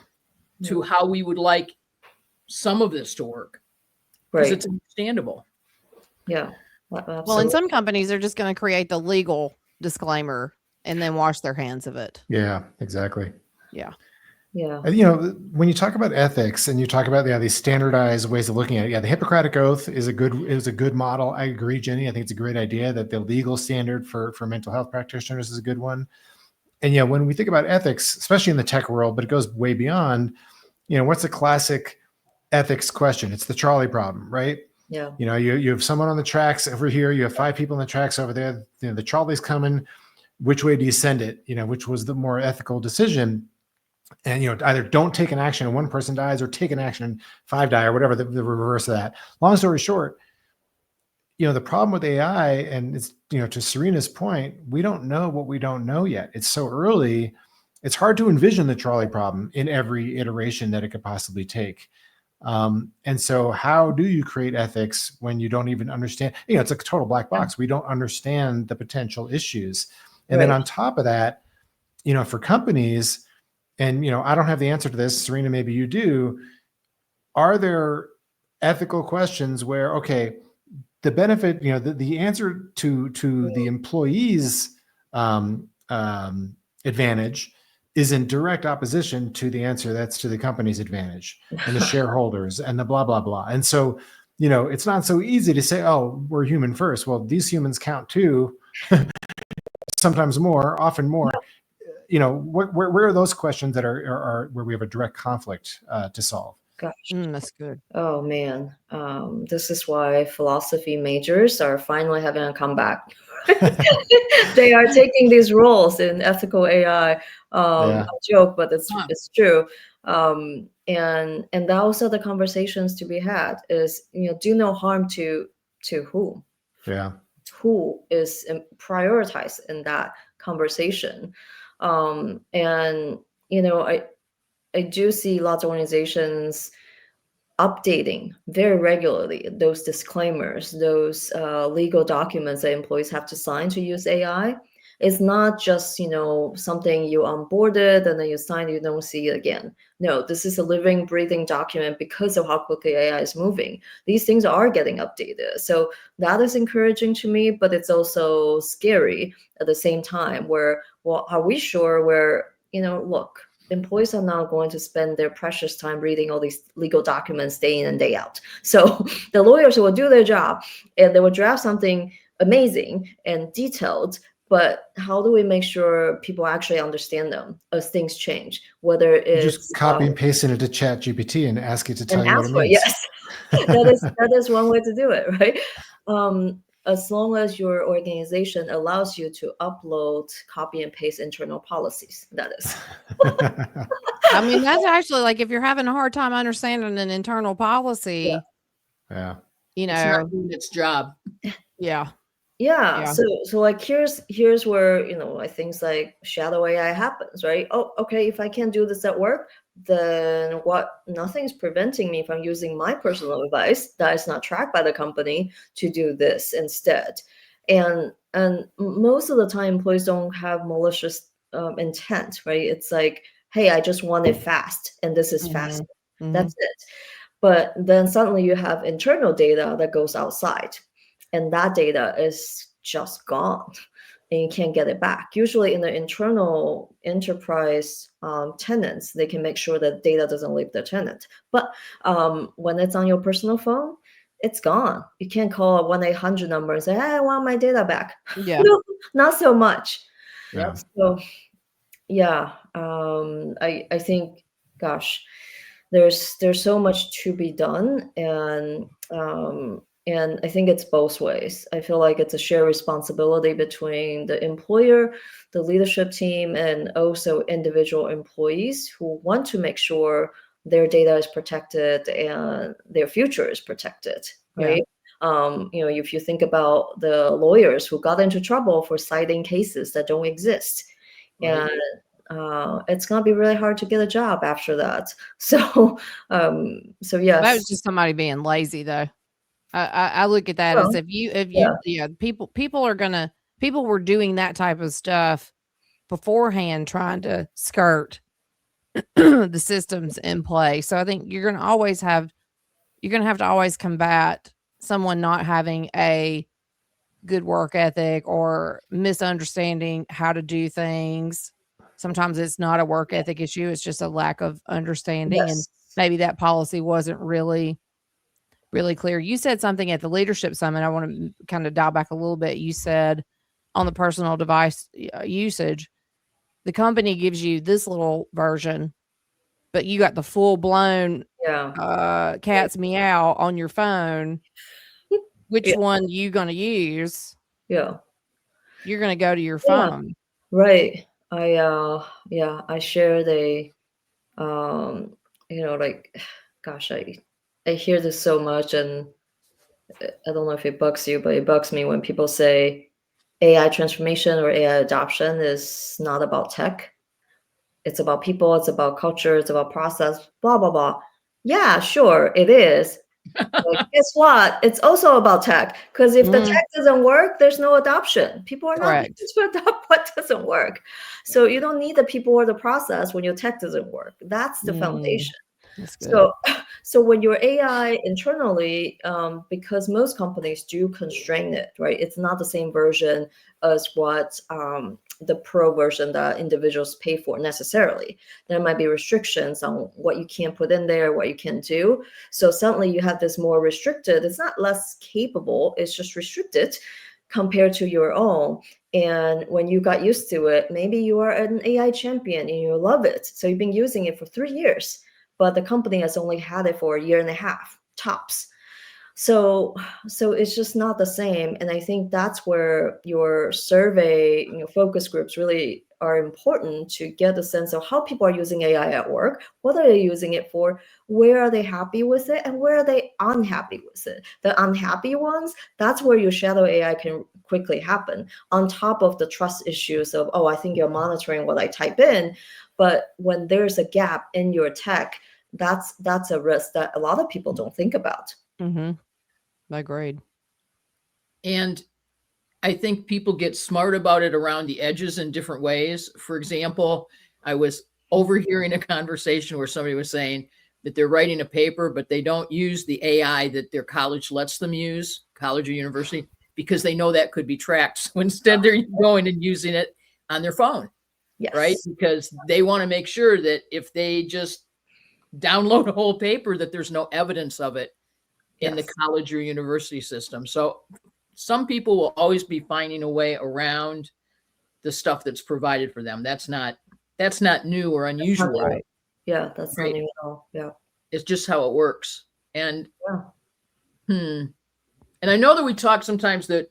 to how we would like some of this to work. Because it's understandable. Yeah. Absolutely. Well, in some companies, they're just going to create the legal disclaimer and then wash their hands of it. Yeah, exactly. Yeah. And, you know, when you talk about ethics and you talk about these standardized ways of looking at it, the Hippocratic Oath is a good model. I agree, Jenny. I think it's a great idea that the legal standard for mental health practitioners is a good one. And when we think about ethics, especially in the tech world, but it goes way beyond, you know, what's a classic ethics question? It's the trolley problem, right? Yeah. You know, you have someone on the tracks over here, you have 5 people on the tracks over there, you know, the trolley's coming. Which way do you send it? You know, which was the more ethical decision? And, you know, either don't take an action and one person dies, or take an action and 5 die, or whatever, the reverse of that. Long story short, you know, the problem with AI, and it's, you know, to Serena's point, we don't know what we don't know yet. It's so early. It's hard to envision the trolley problem in every iteration that it could possibly take. And so how do you create ethics when you don't even understand? You know, it's a total black box. We don't understand the potential issues. And then on top of that, you know, for companies, and, you know, I don't have the answer to this, Serena, maybe you do. Are there ethical questions where, okay, the benefit, you know, the answer to the employee's advantage is in direct opposition to the answer that's to the company's advantage and the shareholders and the blah, blah, blah. And so, it's not so easy to say, oh, we're human first. Well, these humans count too, sometimes more, often more. Where are those questions that are where we have a direct conflict to solve? Gosh. That's good. Oh man, this is why philosophy majors are finally having a comeback. They are taking these roles in ethical AI. A joke, but it's true. And those are the conversations to be had. Is do no harm to whom? Yeah. Who is prioritized in that conversation? And I do see lots of organizations updating very regularly those disclaimers, those legal documents that employees have to sign to use AI. It's not just something you onboarded and then you sign, you don't see it again. No, this is a living, breathing document because of how quickly AI is moving. These things are getting updated, so that is encouraging to me. But it's also scary at the same time. Where, well, are we sure? Where look, employees are not going to spend their precious time reading all these legal documents day in and day out. So the lawyers will do their job and they will draft something amazing and detailed. But how do we make sure people actually understand them as things change? Whether it's you just copy and paste it into ChatGPT and ask it to tell you what it means. Yes, that is one way to do it, right? As long as your organization allows you to upload, copy and paste internal policies, that is. I mean, that's actually like if you're having a hard time understanding an internal policy, yeah. It's not doing its job. Yeah. So like here's where like things like shadow AI happens, right? Oh, okay, if I can't do this at work, then nothing's preventing me from using my personal device that is not tracked by the company to do this instead. And most of the time employees don't have malicious intent, right? It's like, hey, I just want it fast and this is fast. That's it. But then suddenly you have internal data that goes outside, and that data is just gone and you can't get it back. Usually in the internal enterprise tenants, they can make sure that data doesn't leave the tenant. But when it's on your personal phone, it's gone. You can't call a 1-800 number and say, hey, I want my data back. Yeah. No, not so much. Yeah. So yeah, I think, gosh, there's so much to be done, and I think it's both ways. I feel like it's a shared responsibility between the employer, the leadership team, and also individual employees who want to make sure their data is protected and their future is protected, right? If you think about the lawyers who got into trouble for citing cases that don't exist, Right. and it's gonna be really hard to get a job after that. So, yes, That was just somebody being lazy, though. I look at that as if people were doing that type of stuff beforehand, trying to skirt the systems in play. So I think you're gonna have to always combat someone not having a good work ethic or misunderstanding how to do things. Sometimes it's not a work ethic issue, it's just a lack of understanding, and maybe that policy wasn't really clear. You said something at the leadership summit. I want to kind of dial back a little bit. You said on the personal device usage, the company gives you this little version, but you got the full blown cat's meow on your phone. Which one you going to use? Yeah. You're going to go to your phone. Right. I shared a like, gosh, I hear this so much, and I don't know if it bugs you, but it bugs me when people say AI transformation or AI adoption is not about tech. It's about people, it's about culture, it's about process, blah, blah, blah. Yeah, sure, it is. But guess what? It's also about tech. Because if the tech doesn't work, there's no adoption. People are not going to adopt what doesn't work. So you don't need the people or the process when your tech doesn't work. That's the foundation. That's good. So when your AI internally, because most companies do constrain it, right? It's not the same version as what the pro version that individuals pay for necessarily. There might be restrictions on what you can put in there, what you can do. So suddenly you have this more restricted, it's not less capable, it's just restricted compared to your own. And when you got used to it, maybe you are an AI champion and you love it. So you've been using it for 3 years, but the company has only had it for a year and a half, tops. So it's just not the same. And I think that's where your survey, focus groups really are important to get a sense of how people are using AI at work. What are they using it for? Where are they happy with it? And where are they unhappy with it? The unhappy ones, that's where your shadow AI can quickly happen, on top of the trust issues of, oh, I think you're monitoring what I type in. But when there's a gap in your tech, that's a risk that a lot of people don't think about. Agreed. And I think people get smart about it around the edges in different ways. For example, I was overhearing a conversation where somebody was saying that they're writing a paper, but they don't use the AI that their college lets them use, college or university, because they know that could be tracked. So instead, they're going and using it on their phone, Yes. right? Because they want to make sure that if they just download a whole paper, that there's no evidence of it in the college or university system. So some people will always be finding a way around the stuff that's provided for them. That's not new or unusual. Right. Yeah, that's not Right. new at all. Yeah. It's just how it works. And Yeah. and I know that we talk sometimes that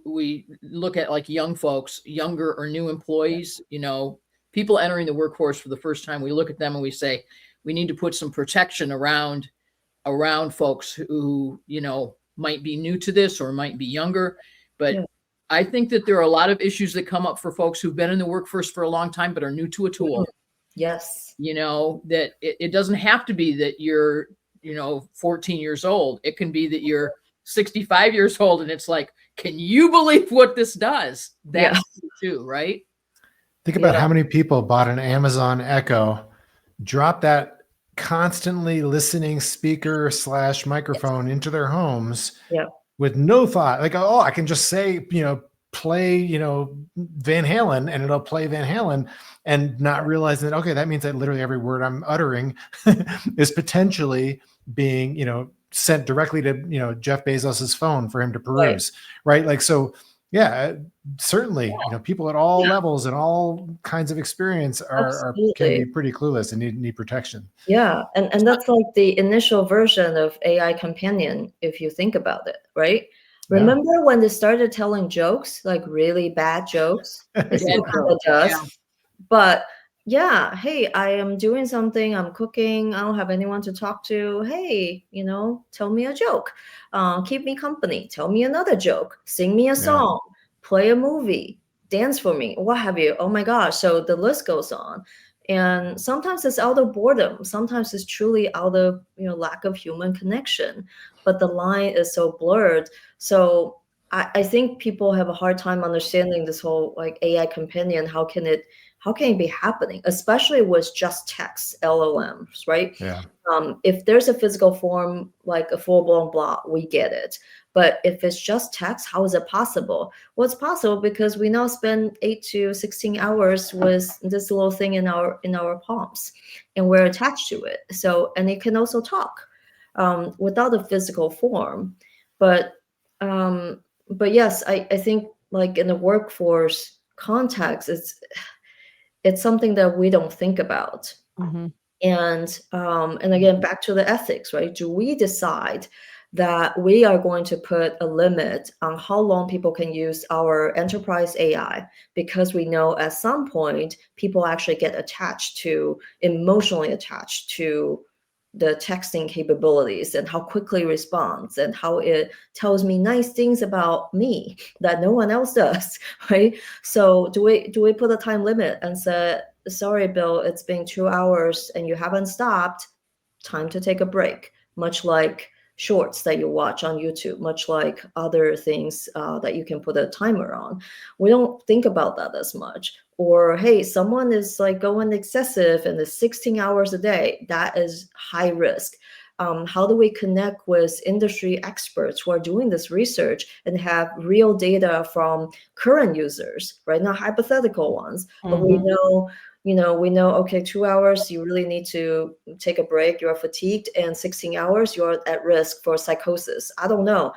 we look at like young folks, younger or new employees, people entering the workforce for the first time. We look at them and we say, we need to put some protection around folks who, might be new to this or might be younger. But Yeah. I think that there are a lot of issues that come up for folks who've been in the workforce for a long time, but are new to a tool. Yes. That it doesn't have to be that you're, 14 years old. It can be that you're 65 years old and it's like, can you believe what this does? That's too, right? Think about how many people bought an Amazon Echo, dropped that constantly listening speaker / microphone into their homes with no thought. Like, oh, I can just say, play, Van Halen, and it'll play Van Halen, and not realizing that, okay, that means that literally every word I'm uttering is potentially being, sent directly to, Jeff Bezos's phone for him to peruse. Right. Like, so yeah, certainly, people at all levels and all kinds of experience can be pretty clueless and need protection. Yeah. And that's like the initial version of AI companion, if you think about it, right? Remember when they started telling jokes, like really bad jokes? It still kind of does. Yeah. But yeah, hey, I am doing something, I'm cooking, I don't have anyone to talk to. Hey, tell me a joke. Keep me company. Tell me another joke. Sing me a song. Play a movie. Dance for me. What have you? Oh my gosh. So the list goes on. And sometimes it's out of boredom. Sometimes it's truly out of lack of human connection. But the line is so blurred. So I think people have a hard time understanding this whole like AI companion. How can it be happening, especially with just text LLMs, right? Yeah. If there's a physical form, like a full-blown blog, we get it. But if it's just text, how is it possible? Well, it's possible because we now spend 8 to 16 hours with this little thing in our palms, and we're attached to it. So, and it can also talk without a physical form. But yes, I think like in the workforce context, it's something that we don't think about. And again, back to the ethics, right? Do we decide that we are going to put a limit on how long people can use our enterprise AI, because we know at some point people actually get emotionally attached to the texting capabilities and how quickly it responds and how it tells me nice things about me that no one else does, right? So do we put a time limit and say, sorry, Bill, it's been 2 hours and you haven't stopped, time to take a break, much like shorts that you watch on YouTube, much like other things that you can put a timer on. We don't think about that as much. Or, hey, someone is like going excessive and it's 16 hours a day. That is high risk. How do we connect with industry experts who are doing this research and have real data from current users, right? Not hypothetical ones, but we know, okay, 2 hours, you really need to take a break. You're fatigued, and 16 hours, you're at risk for psychosis. I don't know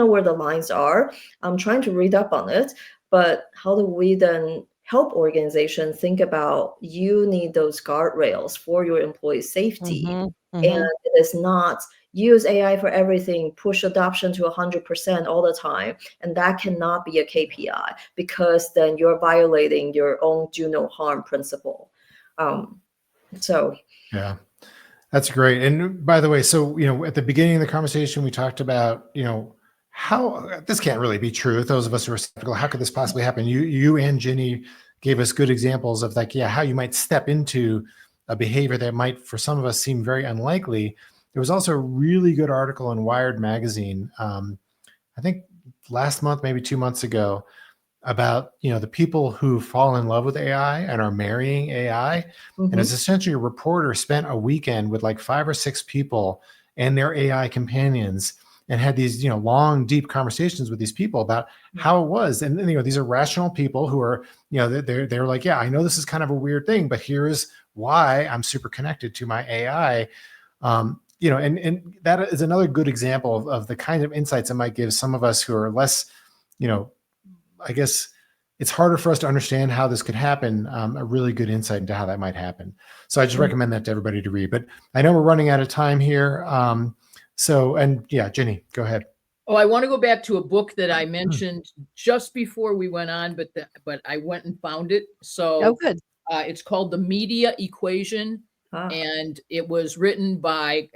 where the lines are. I'm trying to read up on it, but how do we then help organizations think about you need those guardrails for your employee safety? And it is not use AI for everything, push adoption to 100% all the time. And that cannot be a KPI, because then you're violating your own do no harm principle. So yeah, that's great. And by the way, so, at the beginning of the conversation, we talked about, how this can't really be true. Those of us who are skeptical, how could this possibly happen? You and Ginny gave us good examples of how you might step into a behavior that might, for some of us, seem very unlikely. There was also a really good article in Wired magazine, I think last month, maybe 2 months ago, about the people who fall in love with AI and are marrying AI. And it's essentially a reporter spent a weekend with like 5 or 6 people and their AI companions, and had these long, deep conversations with these people about how it was. And these are rational people who are they're like, yeah, I know this is kind of a weird thing, but here's why I'm super connected to my AI. And that is another good example of the kind of insights it might give some of us who are less, I guess it's harder for us to understand how this could happen, a really good insight into how that might happen. So I just recommend that to everybody to read. But I know we're running out of time here. Ginny, go ahead. Oh, I want to go back to a book that I mentioned just before we went on, but I went and found it. So good. It's called The Media Equation. And it was written by,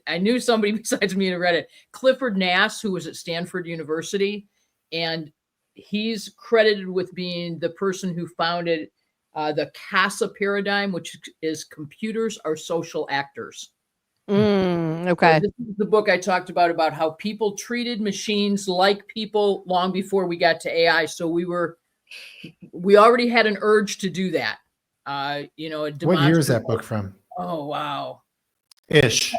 I knew somebody besides me had read it, Clifford Nass, who was at Stanford University. And he's credited with being the person who founded the CASA paradigm, which is computers are social actors. Okay. So this is the book I talked about how people treated machines like people long before we got to AI. So we already had an urge to do that. What year is that book from? Oh, wow. Ish.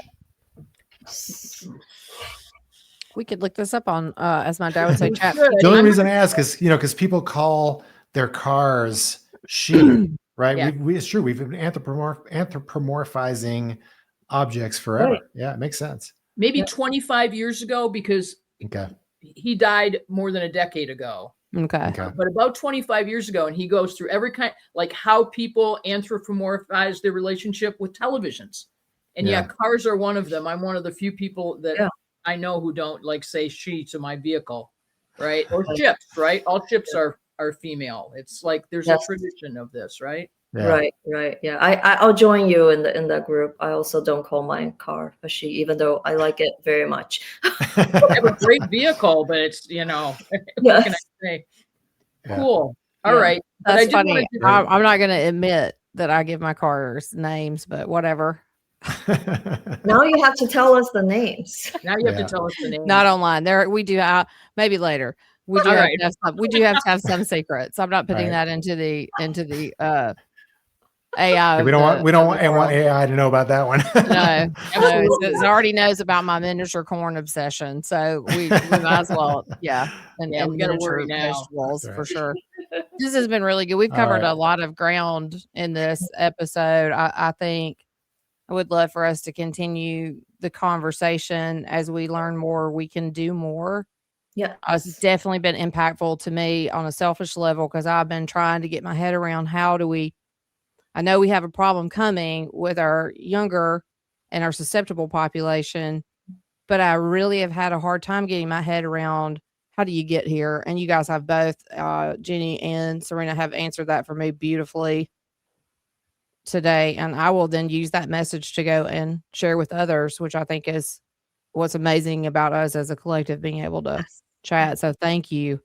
We could look this up on, as my dad would say, chat. The only reason I ask is, because people call their cars she, right? Yeah. It's true. We've been anthropomorphizing objects forever. Right. Yeah, it makes sense. Maybe 25 years ago, because he died more than a decade ago. Okay. But about 25 years ago, and he goes through every kind, like how people anthropomorphize their relationship with televisions. And cars are one of them. I'm one of the few people that I know who don't say she to my vehicle, right? Or ships, right? All ships are female. It's like there's a tradition of this, right? Yeah. Right. Yeah, I'll join you in that group. I also don't call my car a she, even though I like it very much. I have a great vehicle, but it's what can I say? Cool. All right. That's funny. I'm not going to admit that I give my cars names, but whatever. Now you have to tell us the names. Now you have to tell us the names. Not online. We do maybe later. We do have to have some. We do have to have some secrets. I'm not putting that into the AI. We don't want AI to know about that one. No, it already knows about my miniature corn obsession. So we might as well, we got to worry now. Vegetables for sure. This has been really good. We've covered a lot of ground in this episode. I think I would love for us to continue the conversation as we learn more. We can do more. Yeah, it's definitely been impactful to me on a selfish level, because I've been trying to get my head around I know we have a problem coming with our younger and our susceptible population, but I really have had a hard time getting my head around how do you get here? And you guys have both, Ginny and Serena, have answered that for me beautifully today. And I will then use that message to go and share with others, which I think is what's amazing about us as a collective, being able to chat. So thank you.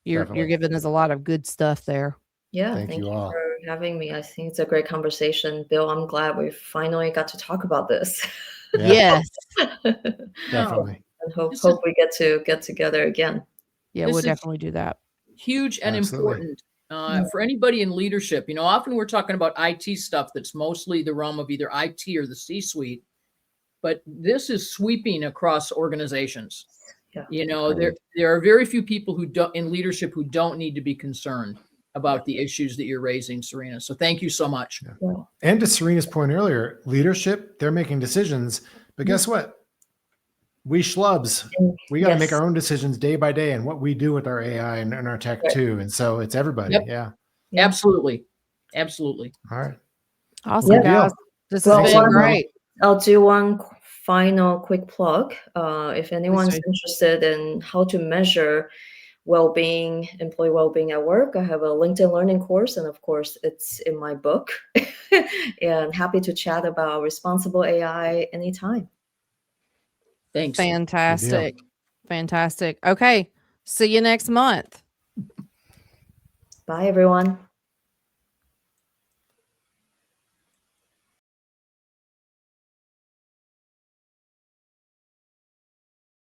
You're giving us a lot of good stuff there. Yeah, thank you all for having me. I think it's a great conversation. Bill, I'm glad we finally got to talk about this. Yes. Definitely. And hope we get together again. Yeah, we'll definitely do that. Huge and important for anybody in leadership. Often we're talking about IT stuff that's mostly the realm of either IT or the C-suite. but this is sweeping across organizations. Yeah. You know, there are very few people who don't in leadership who don't need to be concerned about the issues that you're raising, Serena. So thank you so much. Yeah. And to Serena's point earlier, leadership, they're making decisions, but guess what? We schlubs, we got to make Yes. our own decisions day by day and what we do with our AI and our tech Right. too. And so it's everybody. Yep. Yeah. Yeah. Absolutely. Absolutely. All right. Awesome, Well, good guys. deal. This Well, has Thanks, been everybody. great. I'll do one final quick plug. If anyone's do. interested in how to measure well-being, employee well-being at work, I have a LinkedIn Learning course, and of course, it's in my book. And happy to chat about responsible AI anytime. Thanks. Fantastic. Fantastic. Okay. See you next month. Bye, everyone.